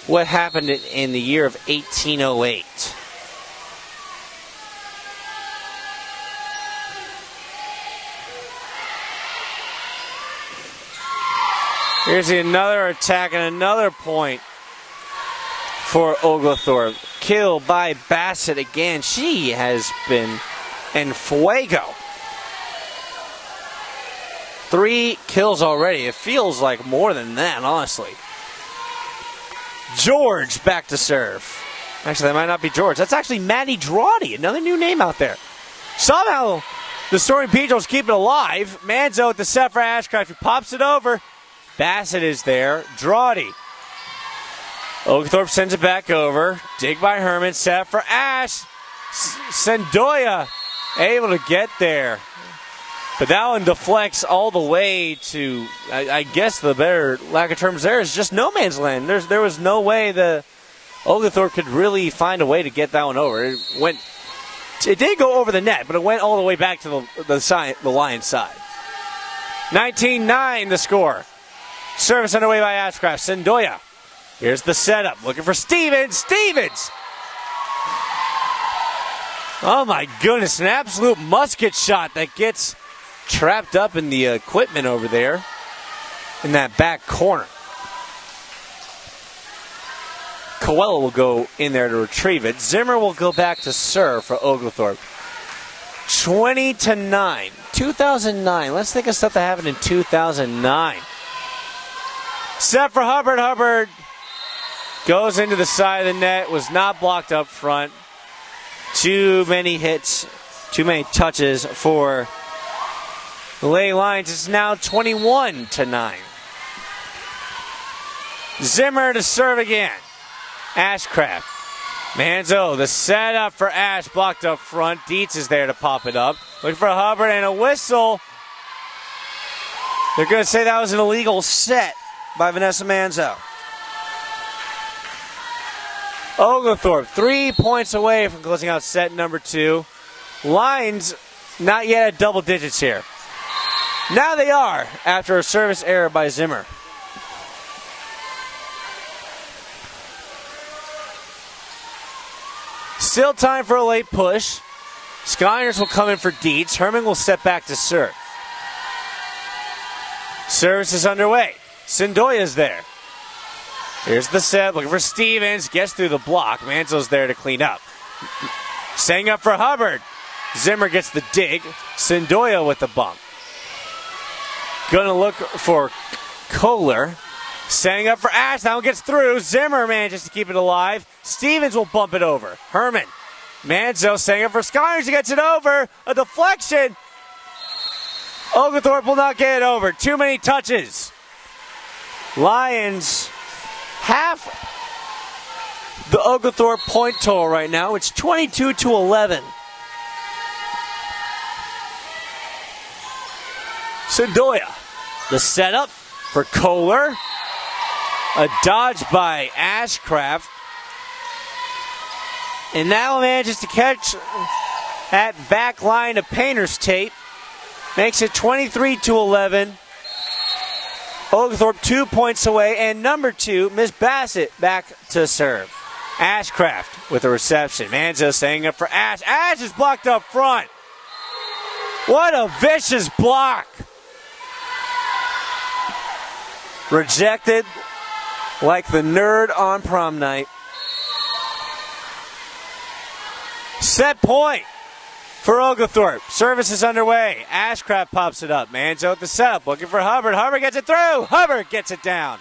S1: what happened in the year of 1808. Here's another attack and another point for Oglethorpe. Kill by Bassett again. She has been en fuego. 3 kills already. It feels like more than that, honestly. George back to serve. Actually, that might not be George. That's actually Maddie Drawdy, another new name out there. Somehow, The Stormy Petrels keep it alive. Manzo with the set for Ashcraft. He pops it over. Bassett is there. Drawdy. Oglethorpe sends it back over. Dig by Herman. Set for Ash. Sendoya able to get there. But that one deflects all the way to, I guess the better lack of terms there is just no man's land. There was no way the Oglethorpe could really find a way to get that one over. It did go over the net, but it went all the way back to the Lions side. 19-9 the score. Service underway by Ashcraft. Sendoya. Here's the setup. Looking for Stevens. Stevens! Oh my goodness, an absolute musket shot that gets trapped up in the equipment over there in that back corner. Coelho will go in there to retrieve it. Zimmer will go back to serve for Oglethorpe. 20-9. 2009. Let's think of stuff that happened in 2009. Set for Hubbard. Hubbard goes into the side of the net. Was not blocked up front. Too many hits. Too many touches for the Lady Lions. It's now 21-9. Zimmer to serve again. Ashcraft. Manzo, the setup for Ash, blocked up front. Dietz is there to pop it up. Looking for Hubbard and a whistle. They're going to say that was an illegal set by Vanessa Manzo. Oglethorpe, 3 points away from closing out set number 2. Lions not yet at double digits here. Now they are after a service error by Zimmer. Still time for a late push. Skyers will come in for Dietz. Herman will step back to serve. Service is underway. Sendoya's there. Here's the set. Looking for Stevens. Gets through the block. Manzo's there to clean up. Setting up for Hubbard. Zimmer gets the dig. Sendoya with the bump. Gonna look for Kohler. Setting up for Ash. That one gets through. Zimmer manages to keep it alive. Stevens will bump it over. Herman. Manzo setting up for Skyers. He gets it over. A deflection. Oglethorpe will not get it over. Too many touches. Lions half the Oglethorpe point total right now. It's 22-11. Sendoya. The setup for Kohler. A dodge by Ashcraft. And now manages to catch at back line of Painter's tape. Makes it 23-11. Oglethorpe 2 points away. And number 2, Miss Bassett back to serve. Ashcraft with a reception. Manzo setting up for Ash. Ash is blocked up front. What a vicious block. Rejected like the nerd on prom night. Set point for Oglethorpe. Service is underway. Ashcraft pops it up. Manzo at the setup. Looking for Hubbard. Hubbard gets it through. Hubbard gets it down.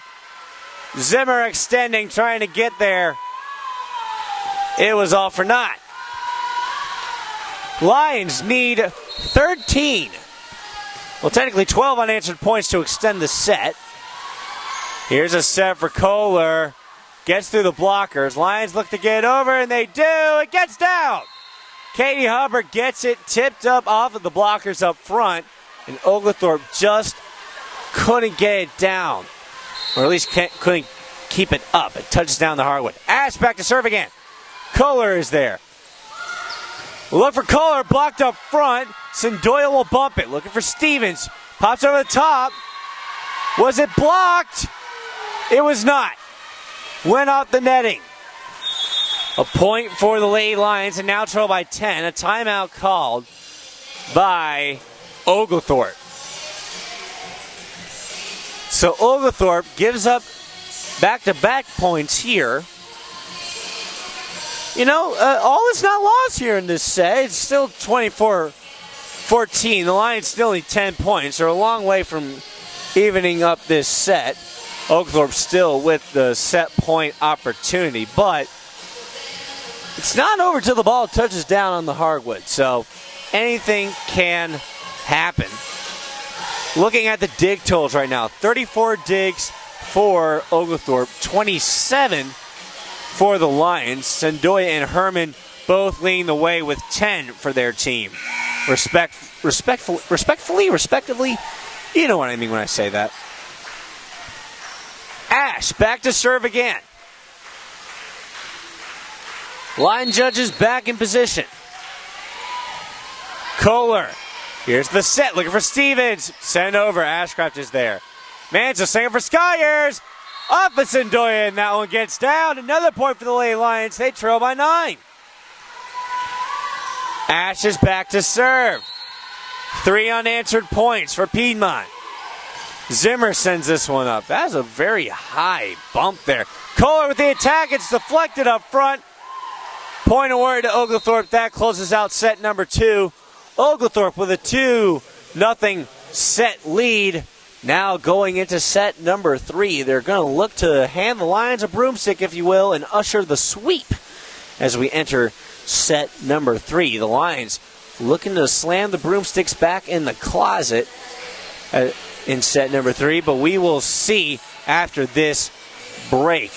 S1: Zimmer extending, trying to get there. It was all for naught. Lions need 13. Well, technically 12 unanswered points to extend the set. Here's a set for Kohler. Gets through the blockers. Lions look to get over, and they do. It gets down. Katie Hubbard gets it tipped up off of the blockers up front, and Oglethorpe just couldn't get it down, or at least couldn't keep it up. It touches down the hardwood. Ash back to serve again. Kohler is there. Look for Kohler, blocked up front. Sendoya will bump it. Looking for Stevens. Pops over the top. Was it blocked? It was not. Went off the netting. A point for the Lady Lions, and now trail by 10. A timeout called by Oglethorpe. So Oglethorpe gives up back-to-back points here. You know, all is not lost here in this set. It's still 24-14. The Lions still need 10 points. They're a long way from evening up this set. Oglethorpe still with the set point opportunity, but It's not over till the ball touches down on the hardwood, so anything can happen. Looking at the dig totals right now, 34 digs for Oglethorpe, 27 for the Lions. Sendoya and Herman both leading the way with 10 for their team. Respectively, you know what I mean when I say that. Ash back to serve again. Line judges back in position. Kohler. Here's the set. Looking for Stevens. Send over. Ashcraft is there. Man's just singing for Skyers. Off of Sendoya, and that one gets down. Another point for the Lady Lions. They trail by 9. Ash is back to serve. 3 unanswered points for Piedmont. Zimmer sends this one up. That's a very high bump there. Kohler with the attack. It's deflected up front. Point award to Oglethorpe. That closes out set number 2. Oglethorpe with a 2-0 set lead. Now going into set number 3. They're going to look to hand the Lions a broomstick, if you will, and usher the sweep as we enter set number 3. The Lions looking to slam the broomsticks back in the closet in set number 3, but we will see after this break.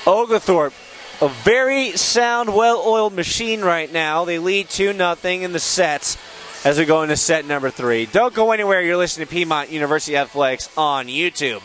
S1: Oglethorpe, a very sound, well-oiled machine right now. They lead 2-0 in the sets as we go into set number 3. Don't go anywhere. You're listening to Piedmont University Athletics on YouTube.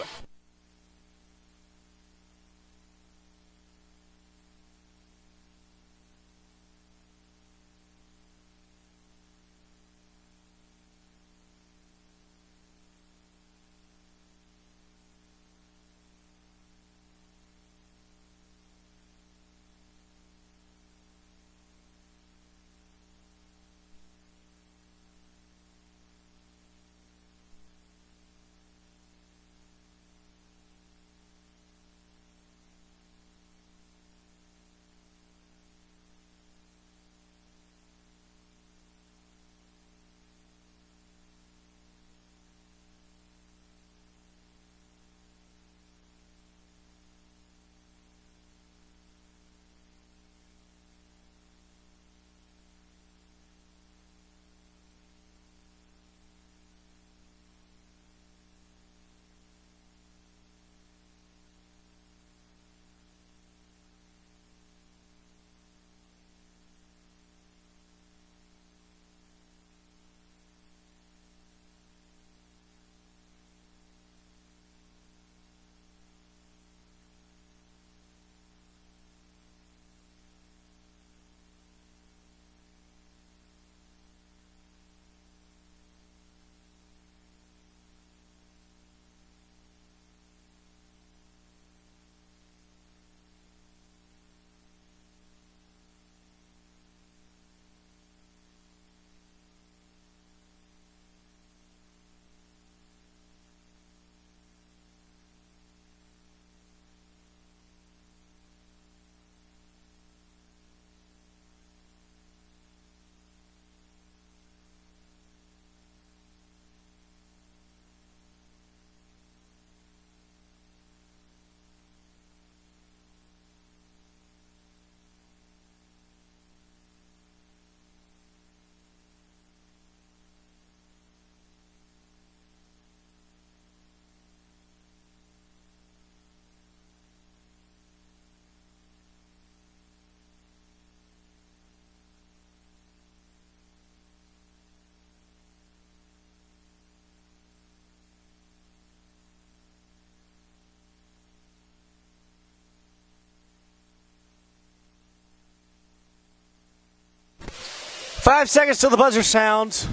S1: 5 seconds till the buzzer sounds.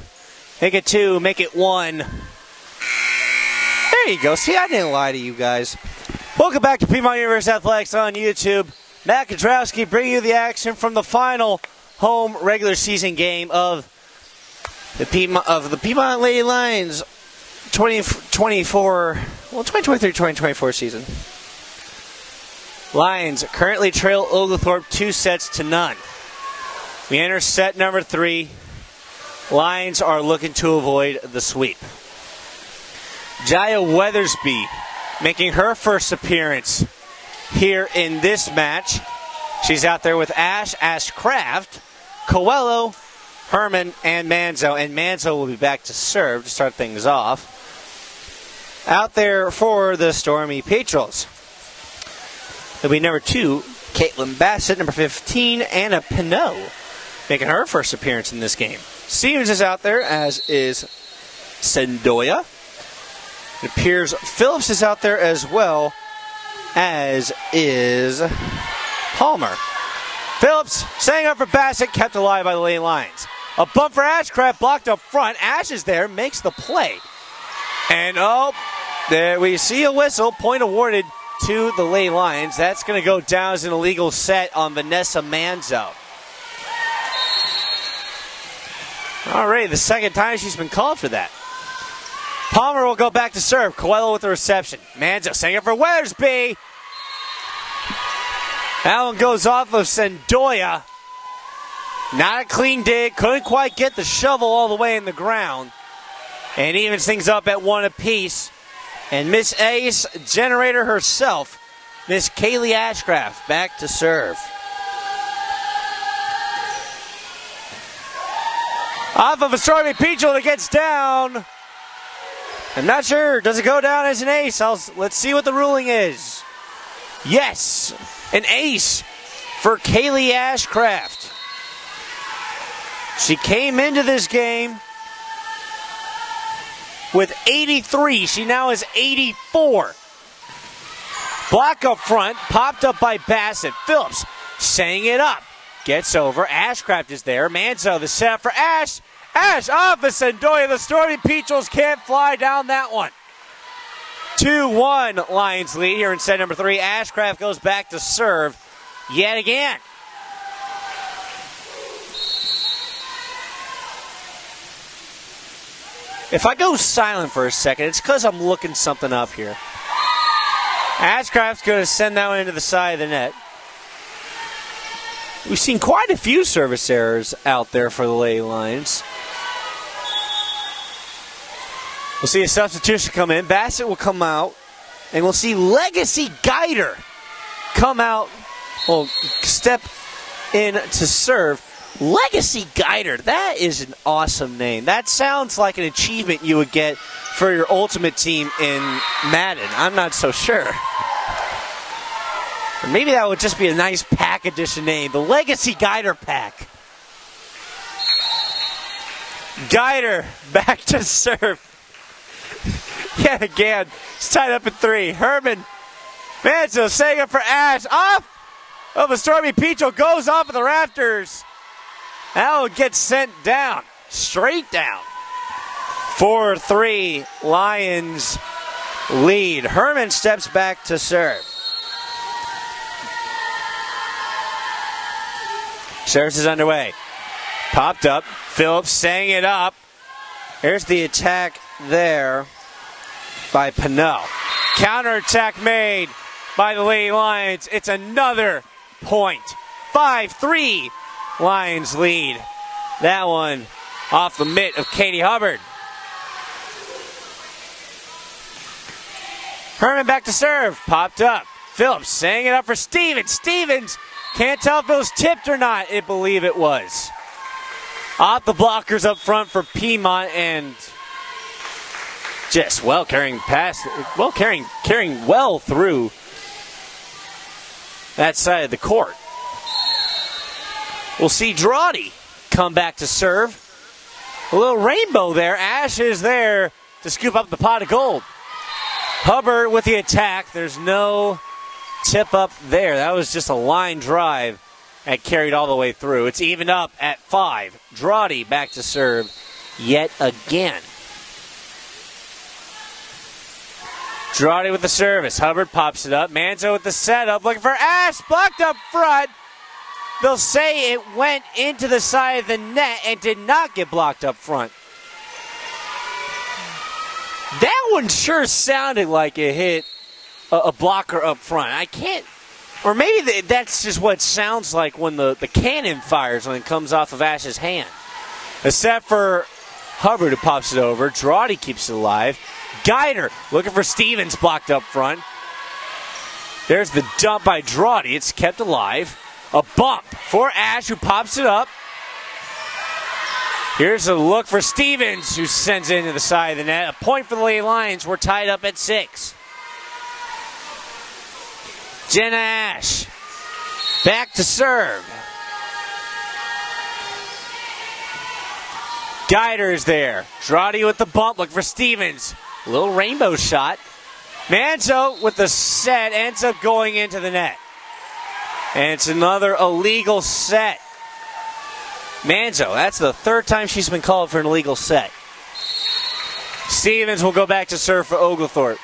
S1: Make it 2, make it 1. There you go. See, I didn't lie to you guys. Welcome back to Piedmont University Athletics on YouTube. Matt Kudrowski bringing you the action from the final home regular season game of the Piedmont Lady Lions 2023-2024 season. Lions currently trail Oglethorpe 2-0. We enter set number 3. Lions are looking to avoid the sweep. Jaya Weathersby making her first appearance here in this match. She's out there with Ashcraft, Coelho, Herman, and Manzo. And Manzo will be back to serve to start things off. Out there for the Stormy Petrels. It'll be number 2, Caitlin Bassett. Number 15, Anna Pinot, making her first appearance in this game. Stevens is out there, as is Sendoya. It appears Phillips is out there as well, as is Palmer. Phillips staying up for Bassett, kept alive by the Lady Lions. A bump for Ashcraft, blocked up front. Ash is there, makes the play. And there we see a whistle, point awarded to the Lady Lions. That's going to go down as an illegal set on Vanessa Manzo. All right, the second time she's been called for that. Palmer will go back to serve. Coelho with the reception. Manzo setting up for Weathersby. That one goes off of Sendoya. Not a clean dig. Couldn't quite get the shovel all the way in the ground. And evens things up at 1 apiece. And Miss Ace Generator herself, Miss Kaylee Ashcraft, back to serve. Off of a Stormy Petrel that gets down. I'm not sure. Does it go down as an ace? Let's see what the ruling is. Yes, an ace for Kaylee Ashcraft. She came into this game with 83. She now has 84. Block up front, popped up by Bassett. Phillips setting it up. Gets over. Ashcraft is there. Manzo, the set for Ash. Ash off of Sendoya. The Stormy Petrels can't fly down that one. 2-1 Lions lead here in set number 3. Ashcraft goes back to serve yet again. If I go silent for a second, it's because I'm looking something up here. Ashcraft's going to send that one into the side of the net. We've seen quite a few service errors out there for the Lady Lions. We'll see a substitution come in. Bassett will come out. And we'll see Legacy Guider come out. Well, step in to serve. Legacy Guider. That is an awesome name. That sounds like an achievement you would get for your ultimate team in Madden. I'm not so sure. Or maybe that would just be a nice pack edition name. The Legacy Guider pack. Guider back to serve. Yet again, it's tied up at 3. Herman Manzo setting up for Ash. Off of a Stormy Petrel, goes off of the rafters. That one gets sent down, straight down. 4-3 Lions lead. Herman steps back to serve. Service is underway. Popped up. Phillips setting it up. Here's the attack there by Pinot. Counterattack made by the Lady Lions. It's another point. 5-3 Lions lead. That one off the mitt of Katie Hubbard. Herman back to serve. Popped up. Phillips setting it up for Stevens. Stevens can't tell if it was tipped or not. I believe it was. Off the blockers up front for Piedmont, and just carrying well through that side of the court. We'll see Drawdy come back to serve. A little rainbow there. Ash is there to scoop up the pot of gold. Hubbard with the attack. There's no tip up there. That was just a line drive and carried all the way through. It's evened up at 5. Drawdy back to serve yet again. Drawdy with the service. Hubbard pops it up. Manzo with the setup. Looking for Ash. Blocked up front. They'll say it went into the side of the net and did not get blocked up front. That one sure sounded like it hit a blocker up front. I can't, or maybe that's just what it sounds like when the cannon fires when it comes off of Ash's hand. A set for Hubbard who pops it over. Drawdy keeps it alive. Guider looking for Stevens, blocked up front. There's the dump by Drawdy. It's kept alive. A bump for Ash, who pops it up. Here's a look for Stevens, who sends it into the side of the net. A point for the Lady Lions. We're tied up at 6. Jenna Ash back to serve. Guider is there. Dradi with the bump, look for Stevens. A little rainbow shot. Manzo with the set ends up going into the net. And it's another illegal set. Manzo, that's the third time she's been called for an illegal set. Stevens will go back to serve for Oglethorpe.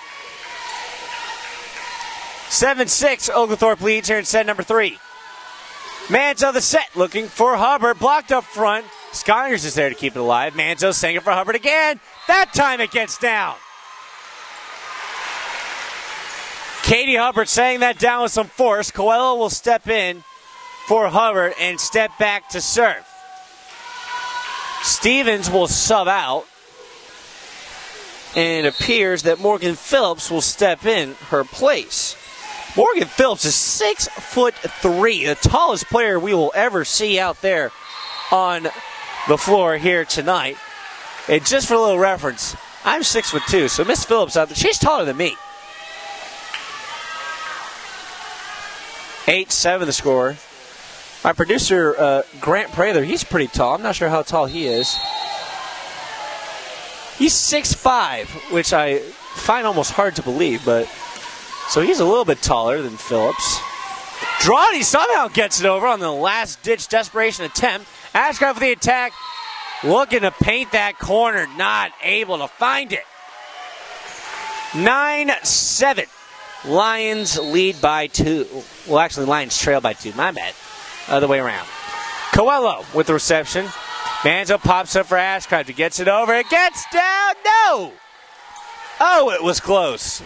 S1: 7-6, Oglethorpe leads here in set number 3. Manzo the set, looking for Hubbard, blocked up front. Skyers is there to keep it alive. Manzo saying it for Hubbard again. That time it gets down. Katie Hubbard saying that down with some force. Coelho will step in for Hubbard and step back to serve. Stevens will sub out. And it appears that Morgan Phillips will step in her place. Morgan Phillips is 6'3", the tallest player we will ever see out there on the floor here tonight. And just for a little reference, I'm 6'2", so Miss Phillips out there, she's taller than me. 8-7 the score. My producer, Grant Prather, he's pretty tall. I'm not sure how tall he is. He's 6'5", which I find almost hard to believe, but so he's a little bit taller than Phillips. Dradi somehow gets it over on the last-ditch desperation attempt. Ashcraft for the attack, looking to paint that corner, not able to find it. 9-7. Lions lead by 2. Well, actually, Lions trail by 2. My bad. Other way around. Coelho with the reception. Manzo pops up for Ashcraft. He gets it over. It gets down. No! Oh, it was close.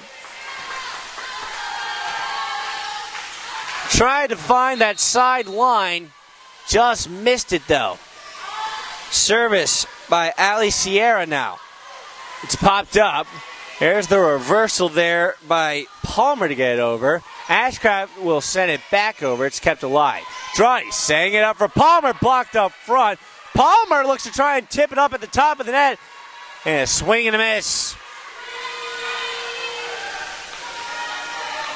S1: Tried to find that side line. Just missed it, though. Service by Ali Sierra now. It's popped up. There's the reversal there by Palmer to get it over. Ashcraft will send it back over. It's kept alive. Dradi setting it up for Palmer. Blocked up front. Palmer looks to try and tip it up at the top of the net. And a swing and a miss.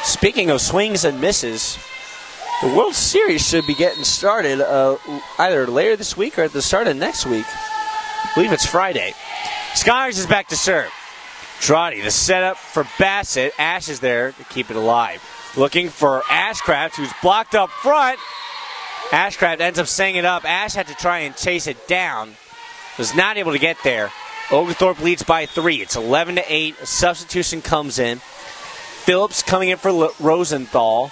S1: Speaking of swings and misses, the World Series should be getting started either later this week or at the start of next week. I believe it's Friday. Skyers is back to serve. Dradi, the setup for Bassett. Ash is there to keep it alive. Looking for Ashcraft, who's blocked up front. Ashcraft ends up setting it up. Ash had to try and chase it down. Was not able to get there. Oglethorpe leads by 3. It's 11-8. A substitution comes in. Phillips coming in for Rosenthal.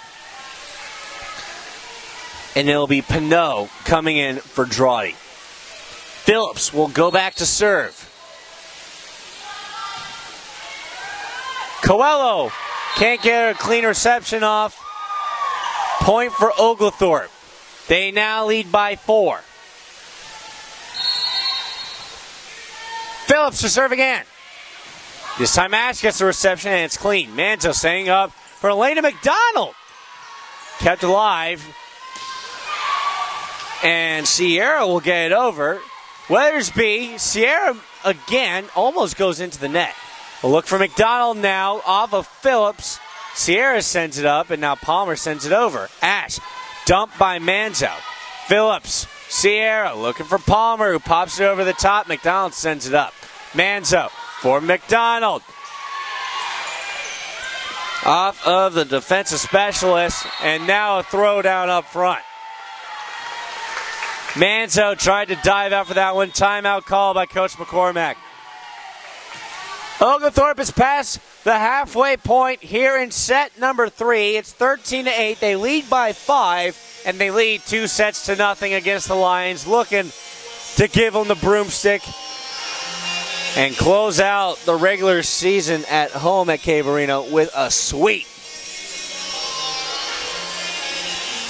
S1: And it'll be Pinot coming in for Dradi. Phillips will go back to serve. Coelho can't get a clean reception off. Point for Oglethorpe. They now lead by 4. Phillips to serve again. This time Ash gets the reception and it's clean. Manzo setting up for Elena McDonald. Kept alive. And Sierra will get it over. Weathersby, Sierra again almost goes into the net. A look for McDonald now off of Phillips. Sierra sends it up and now Palmer sends it over. Ash, dumped by Manzo. Phillips, Sierra looking for Palmer who pops it over the top. McDonald sends it up. Manzo for McDonald. Off of the defensive specialist and now a throwdown up front. Manzo tried to dive out for that one. Timeout call by Coach McCormack. Oglethorpe is past the halfway point here in set number 3. It's 13-8. They lead by 5, and they lead 2-0 against the Lions. Looking to give them the broomstick and close out the regular season at home at Cave Arena with a sweep.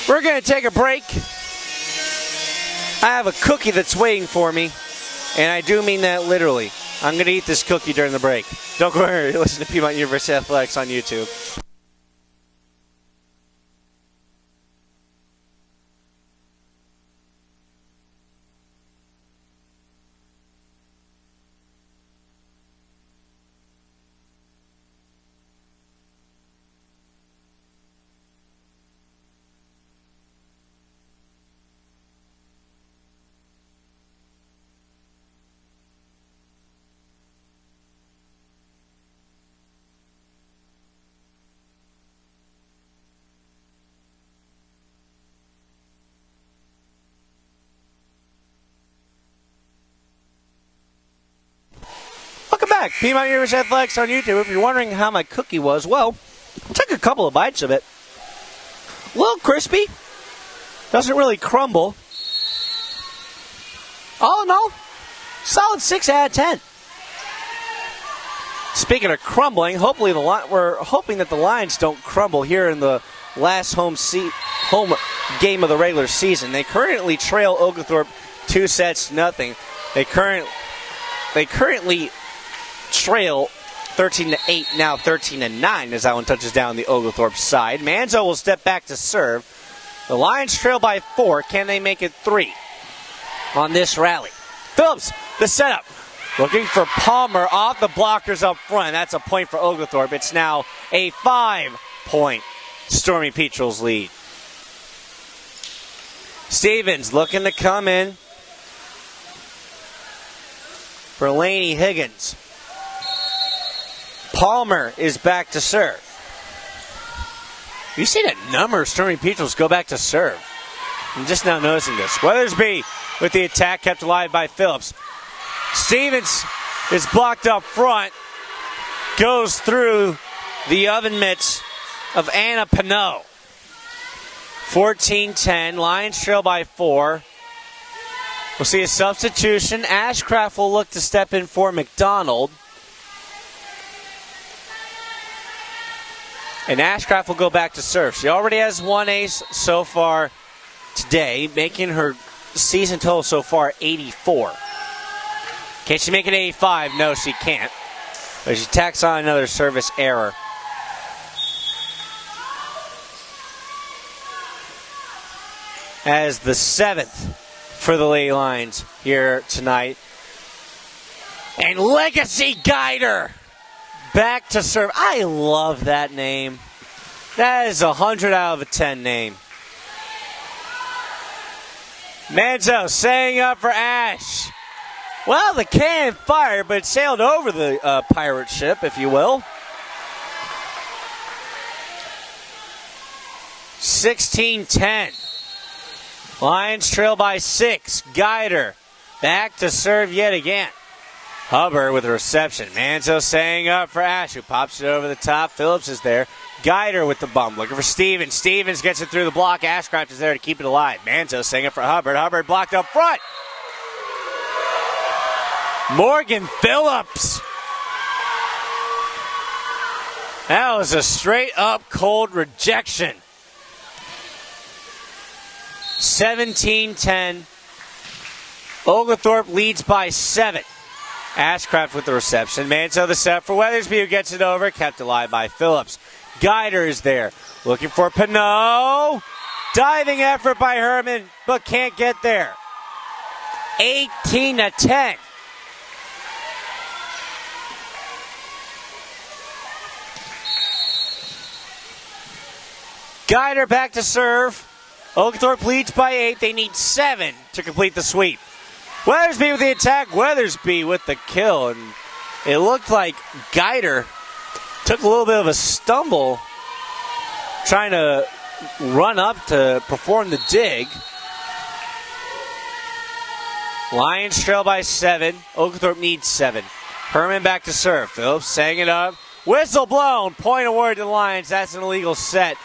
S1: We're going to take a break. I have a cookie that's waiting for me, and I do mean that literally. I'm going to eat this cookie during the break. Don't go worry. Listen to Piedmont University Athletics on YouTube. back. Piedmont University Athletics on YouTube. If you're wondering how my cookie was, well, I took a couple of bites of it. A little crispy. Doesn't really crumble. All in all, solid 6 out of 10. Speaking of crumbling, we're hoping that the Lions don't crumble here in the last home game of the regular season. They currently trail Oglethorpe 2-0. They currently trail 13-8, now 13-9 as that one touches down the Oglethorpe side. Manzo will step back to serve. The Lions trail by 4. Can they make it 3 on this rally? Phillips, the setup. Looking for Palmer off the blockers up front. That's a point for Oglethorpe. It's now a 5-point Stormy Petrel's lead. Stevens looking to come in for Laney Higgins. Palmer is back to serve. You see that number of Stormy Petrels go back to serve. I'm just now noticing this. Weathersby with the attack kept alive by Phillips. Stevens is blocked up front. Goes through the oven mitts of Anna Pinot. 14-10. Lions trail by 4. We'll see a substitution. Ashcraft will look to step in for McDonald. And Ashcraft will go back to serve. She already has 1 ace so far today, making her season total so far 84. Can she make it 85? No, she can't. But she tacks on another service error. As the 7th for the Lady Lions here tonight. And Legacy Guider back to serve. I love that name. That is a 100 out of a 10 name. Manzo setting up for Ash. Well, the cannon fired, but it sailed over the pirate ship, if you will. 16-10. Lions trail by 6. Guider back to serve yet again. Hubbard with the reception. Manzo setting up for Ash, who pops it over the top. Phillips is there. Guider with the bump, looking for Stevens. Stevens gets it through the block. Ashcraft is there to keep it alive. Manzo setting up for Hubbard. Hubbard blocked up front. Morgan Phillips. That was a straight-up cold rejection. 17-10. Oglethorpe leads by 7. Ashcraft with the reception. Manzo the set for Weathersby, who gets it over. Kept alive by Phillips. Guider is there. Looking for Pinot. Diving effort by Herman, but can't get there. 18-10. Guider back to serve. Oglethorpe leads by 8. They need 7 to complete the sweep. Weathersby with the attack. Weathersby with the kill. And it looked like Guider took a little bit of a stumble trying to run up to perform the dig. Lions trail by 7. Oglethorpe needs 7. Herman back to serve. Phillips setting it up. Whistle blown. Point award to the Lions. That's an illegal set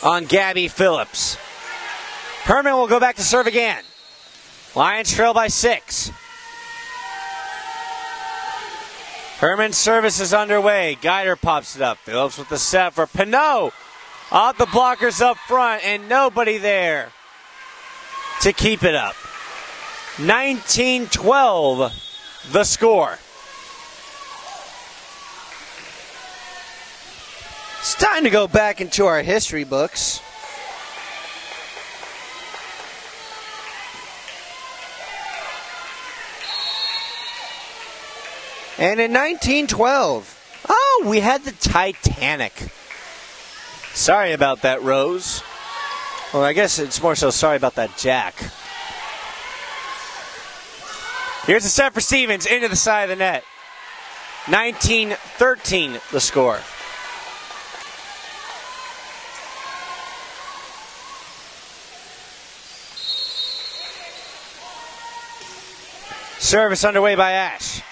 S1: on Gabby Phillips. Herman will go back to serve again. Lions trail by 6. Herman's service is underway. Guider pops it up. Phillips with the set for Pinot. Off the blockers up front, and nobody there to keep it up. 19-12 the score. It's time to go back into our history books. And in 1912, we had the Titanic. Sorry about that, Rose. Well, I guess it's more so sorry about that, Jack. Here's a set for Stevens into the side of the net. 19-13 the score. Service underway by Ash.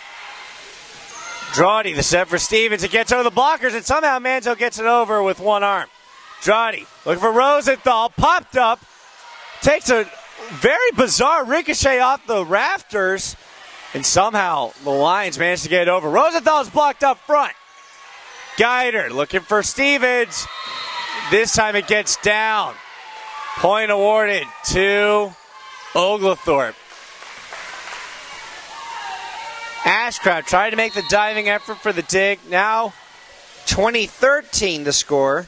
S1: Drawdy, the set for Stevens. It gets over the blockers, and somehow Manzo gets it over with one arm. Drawdy looking for Rosenthal. Popped up. Takes a very bizarre ricochet off the rafters, and somehow the Lions managed to get it over. Rosenthal's blocked up front. Guider looking for Stevens. This time it gets down. Point awarded to Oglethorpe. Ashcraft tried to make the diving effort for the dig. Now 20-13 the score.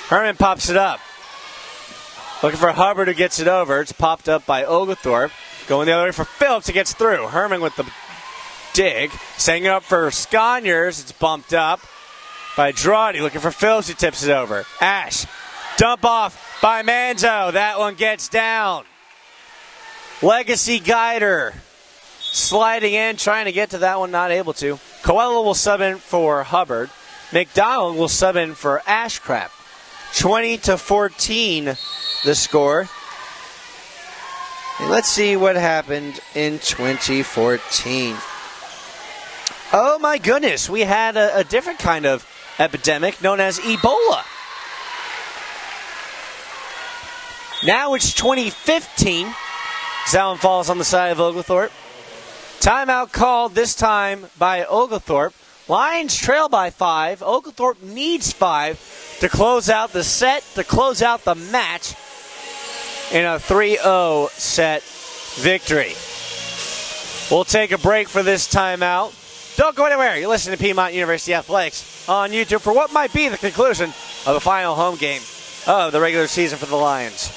S1: Herman pops it up. Looking for Hubbard, who gets it over. It's popped up by Oglethorpe. Going the other way for Phillips. It gets through. Herman with the dig. Setting it up for Sconyers. It's bumped up by Drawdy. Looking for Phillips, who tips it over. Ash. Dump off by Manzo. That one gets down. Legacy Guider sliding in, trying to get to that one, not able to. Coelho will sub in for Hubbard. McDonald will sub in for Ashcraft. 20-14 the score. And let's see what happened in 2014. Oh my goodness, we had a different kind of epidemic known as Ebola. Now it's 2015. Zallen falls on the side of Oglethorpe. Timeout called this time by Oglethorpe. Lions trail by 5. Oglethorpe needs 5 to close out the set, to close out the match in a 3-0 set victory. We'll take a break for this timeout. Don't go anywhere. You're listening to Piedmont University Athletics on YouTube for what might be the conclusion of the final home game of the regular season for the Lions.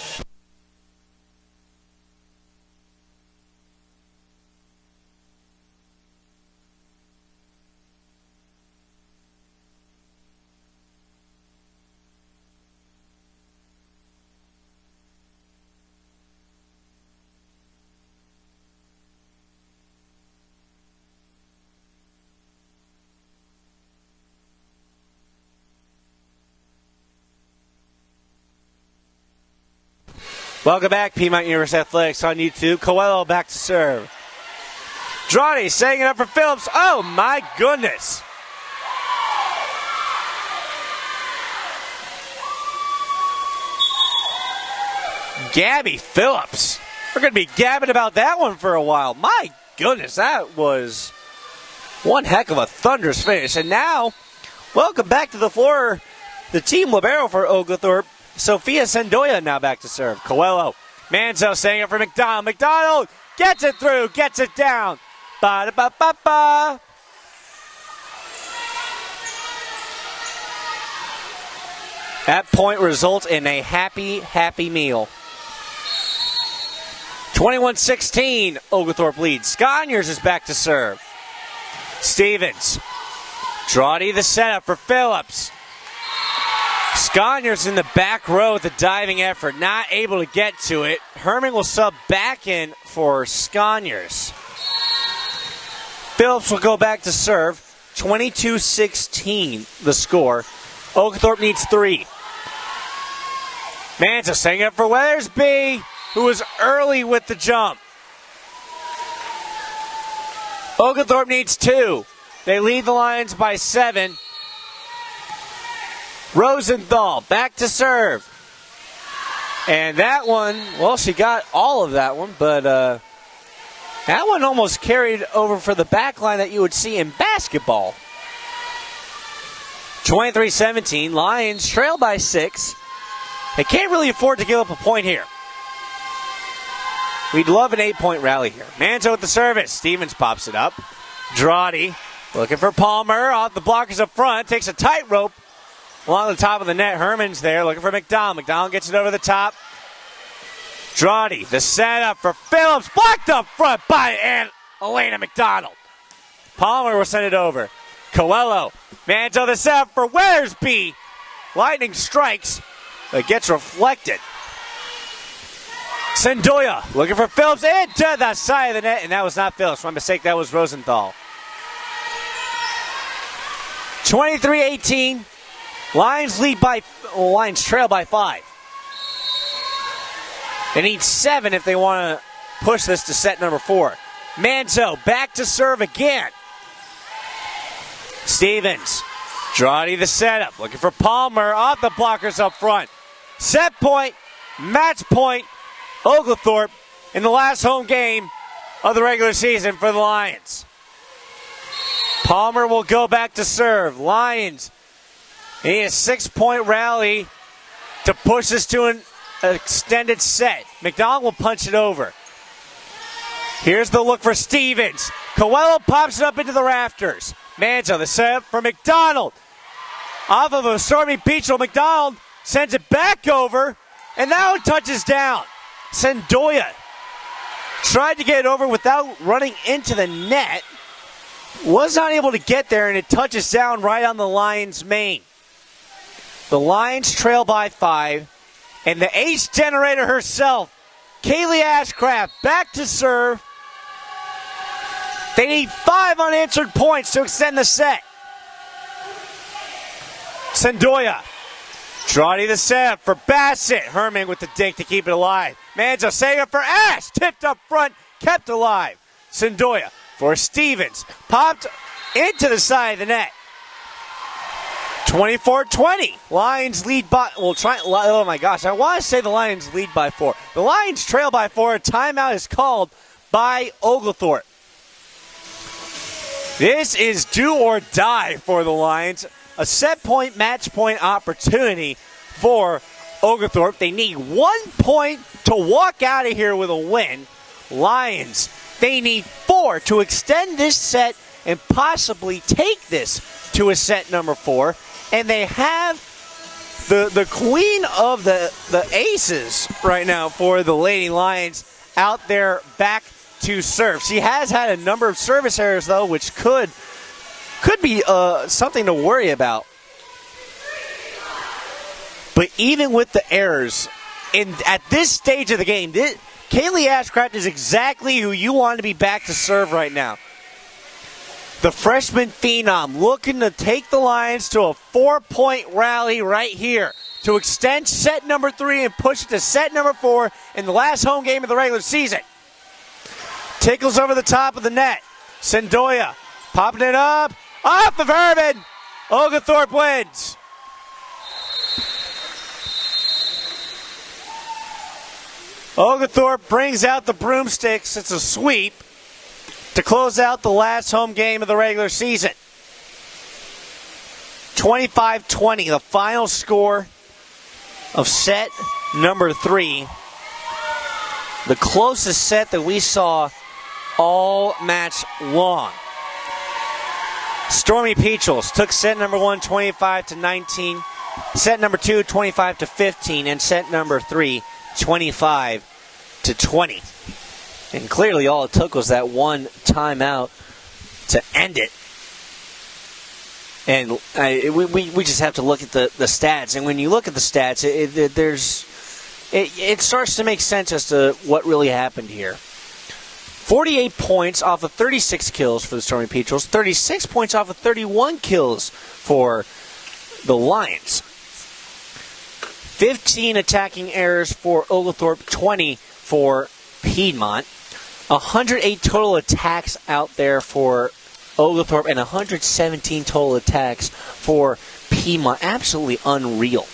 S1: Welcome back, Piedmont University Athletics on YouTube. Coelho back to serve. Drawdy setting it up for Phillips. Oh, my goodness. Gabby Phillips. We're going to be gabbing about that one for a while. My goodness, that was one heck of a thunderous finish. And now, welcome back to the floor, the team libero for Oglethorpe. Sophia Sendoya now back to serve. Coelho. Manzo setting up for McDonald. McDonald gets it through, gets it down. Ba-da-ba-ba-ba. That point results in a happy, happy meal. 21-16, Oglethorpe leads. Sconyers is back to serve. Stevens. Drawdy the setup for Phillips. Sconyers in the back row with a diving effort, not able to get to it. Herman will sub back in for Sconyers. Phillips will go back to serve. 22-16 the score. Oglethorpe needs 3. Manzo setting up for Weathersby, who was early with the jump. Oglethorpe needs 2. They lead the Lions by 7. Rosenthal back to serve. And that one, well, she got all of that one, but that one almost carried over for the back line that you would see in basketball. 23-17, Lions trail by 6. They can't really afford to give up a point here. We'd love an 8-point rally here. Manzo with the service. Stevens pops it up. Drawdy looking for Palmer. Off the blockers up front. Takes a tightrope along the top of the net. Herman's there looking for McDonald. McDonald gets it over the top. Drawdy, the setup for Phillips. Blocked up front by Elena McDonald. Palmer will send it over. Coelho. Manzo the setup for Weathersby. Lightning strikes, but gets reflected. Sendoya looking for Phillips into the side of the net, and that was not Phillips. My mistake, that was Rosenthal. 23-18. Lions trail by 5. They need 7 if they want to push this to set number 4. Manzo back to serve again. Stevens, Drawdy the setup, looking for Palmer off the blockers up front. Set point, match point, Oglethorpe in the last home game of the regular season for the Lions. Palmer will go back to serve. Lions need a 6-point rally to push this to an extended set. McDonald will punch it over. Here's the look for Stevens. Coelho pops it up into the rafters. Manzo, the setup for McDonald. Off of a stormy Peachel, McDonald sends it back over, and now it touches down. Sendoya tried to get it over without running into the net. Was not able to get there, and it touches down right on the Lions' main. The Lions trail by 5, and the ace generator herself, Kaylee Ashcraft, back to serve. They need 5 unanswered points to extend the set. Sendoya. Drawdy the setup for Bassett. Herman with the dink to keep it alive. Manzo saving it for Ash. Tipped up front, kept alive. Sendoya for Stevens. Popped into the side of the net. 24-20. Lions lead by, oh my gosh, I want to say the Lions lead by 4. The Lions trail by 4. A timeout is called by Oglethorpe. This is do or die for the Lions. A set point, match point opportunity for Oglethorpe. They need 1 point to walk out of here with a win. Lions, they need 4 to extend this set and possibly take this to a set number 4. And they have the queen of the aces right now for the Lady Lions out there back to serve. She has had a number of service errors, though, which could be something to worry about. But even with the errors, at this stage of the game, Kaylee Ashcraft is exactly who you want to be back to serve right now. The freshman phenom looking to take the Lions to a 4-point rally right here to extend set number 3 and push it to set number 4 in the last home game of the regular season. Tickles over the top of the net. Sendoya popping it up. Off of Herman. Oglethorpe wins. Oglethorpe brings out the broomsticks. It's a sweep to close out the last home game of the regular season. 25-20, the final score of set number 3. The closest set that we saw all match long. Stormy Peachels took set number 1 25-19, set number 2 25-15, and set number 3 25-20. And clearly all it took was that one timeout to end it. And we just have to look at the stats. And when you look at the stats, it starts to make sense as to what really happened here. 48 points off of 36 kills for the Stormy Peachels. 36 points off of 31 kills for the Lions. 15 attacking errors for Oglethorpe, 20 for Piedmont. 108 total attacks out there for Oglethorpe and 117 total attacks for Piedmont. Absolutely unreal.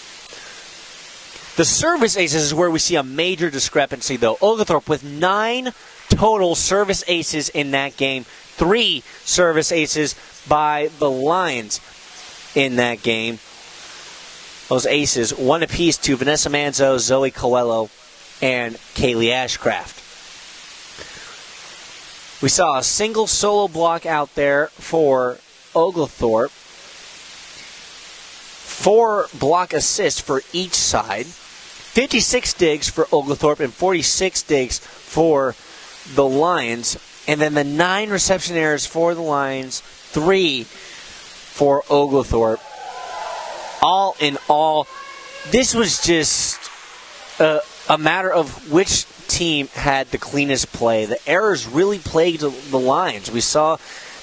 S1: The service aces is where we see a major discrepancy, though. Oglethorpe with 9 total service aces in that game. 3 service aces by the Lions in that game. Those aces, 1 apiece to Vanessa Manzo, Zoe Coelho, and Kaylee Ashcraft. We saw a single solo block out there for Oglethorpe. 4 block assists for each side. 56 digs for Oglethorpe and 46 digs for the Lions. And then the 9 reception errors for the Lions, 3 for Oglethorpe. All in all, this was just a matter of which team had the cleanest play. The errors really plagued the Lions. We saw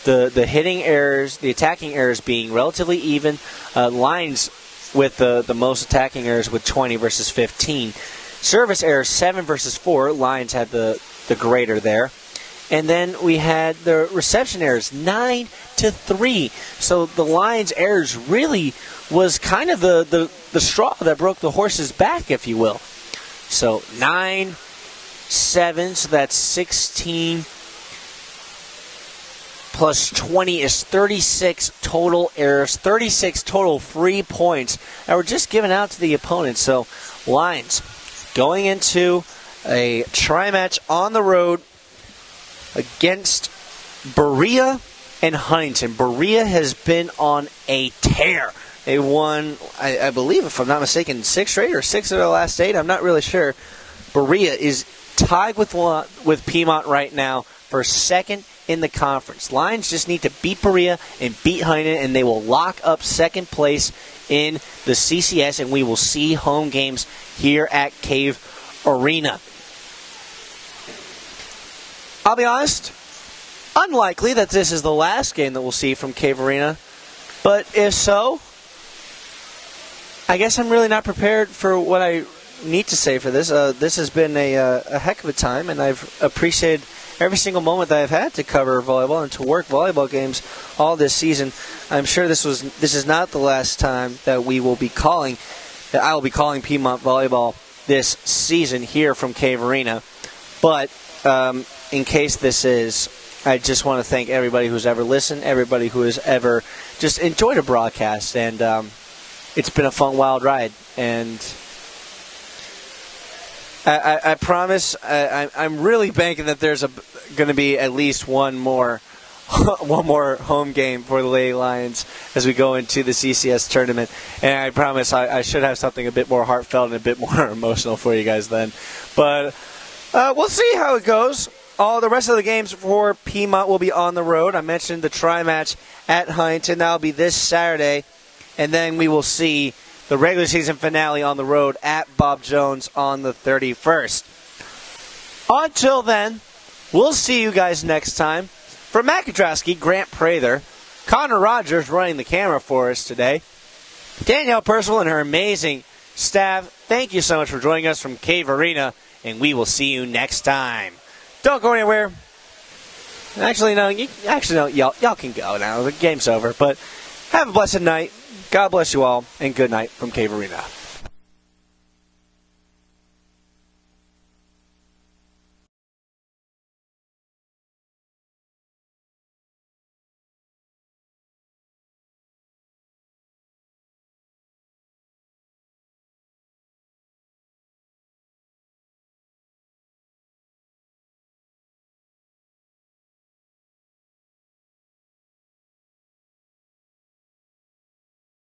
S1: the hitting errors, the attacking errors being relatively even. Lions with the most attacking errors with 20 versus 15. Service errors 7 versus 4. Lions had the greater there. And then we had the reception errors 9 to 3. So the Lions' errors really was kind of the straw that broke the horse's back, if you will. So 9, 7, so that's 16 plus 20 is 36 total errors, 36 total free points that were just given out to the opponent. So Lions going into a tri-match on the road against Berea and Huntington. Berea has been on a tear. They won, I believe, if I'm not mistaken, 6 straight or 6 of their last 8. I'm not really sure. Berea is tied with Piedmont right now for second in the conference. Lions just need to beat Berea and beat Huntington, and they will lock up second place in the CCS, and we will see home games here at Cave Arena. I'll be honest, unlikely that this is the last game that we'll see from Cave Arena, but if so, I guess I'm really not prepared for what I need to say for this. This has been a heck of a time, and I've appreciated every single moment that I've had to cover volleyball and to work volleyball games all this season. I'm sure this is not the last time that I will be calling Piedmont volleyball this season here from Cave Arena. But in case this is, I just want to thank everybody who's ever listened, everybody who has ever just enjoyed a broadcast, and it's been a fun, wild ride. And I promise, I'm really banking that there's going to be at least one more home game for the Lady Lions as we go into the CCS tournament. And I promise I should have something a bit more heartfelt and a bit more emotional for you guys then. But we'll see how it goes. All the rest of the games for Piedmont will be on the road. I mentioned the tri-match at Huntington. That will be this Saturday. And then we will see the regular season finale on the road at Bob Jones on the 31st. Until then, we'll see you guys next time. For Matt Kudrowski, Grant Prather, Connor Rogers running the camera for us today, Danielle Percival and her amazing staff, thank you so much for joining us from Cave Arena, and we will see you next time. Don't go anywhere. Actually, no, y'all can go now. The game's over. But have a blessed night. God bless you all, and good night from Cave Arena.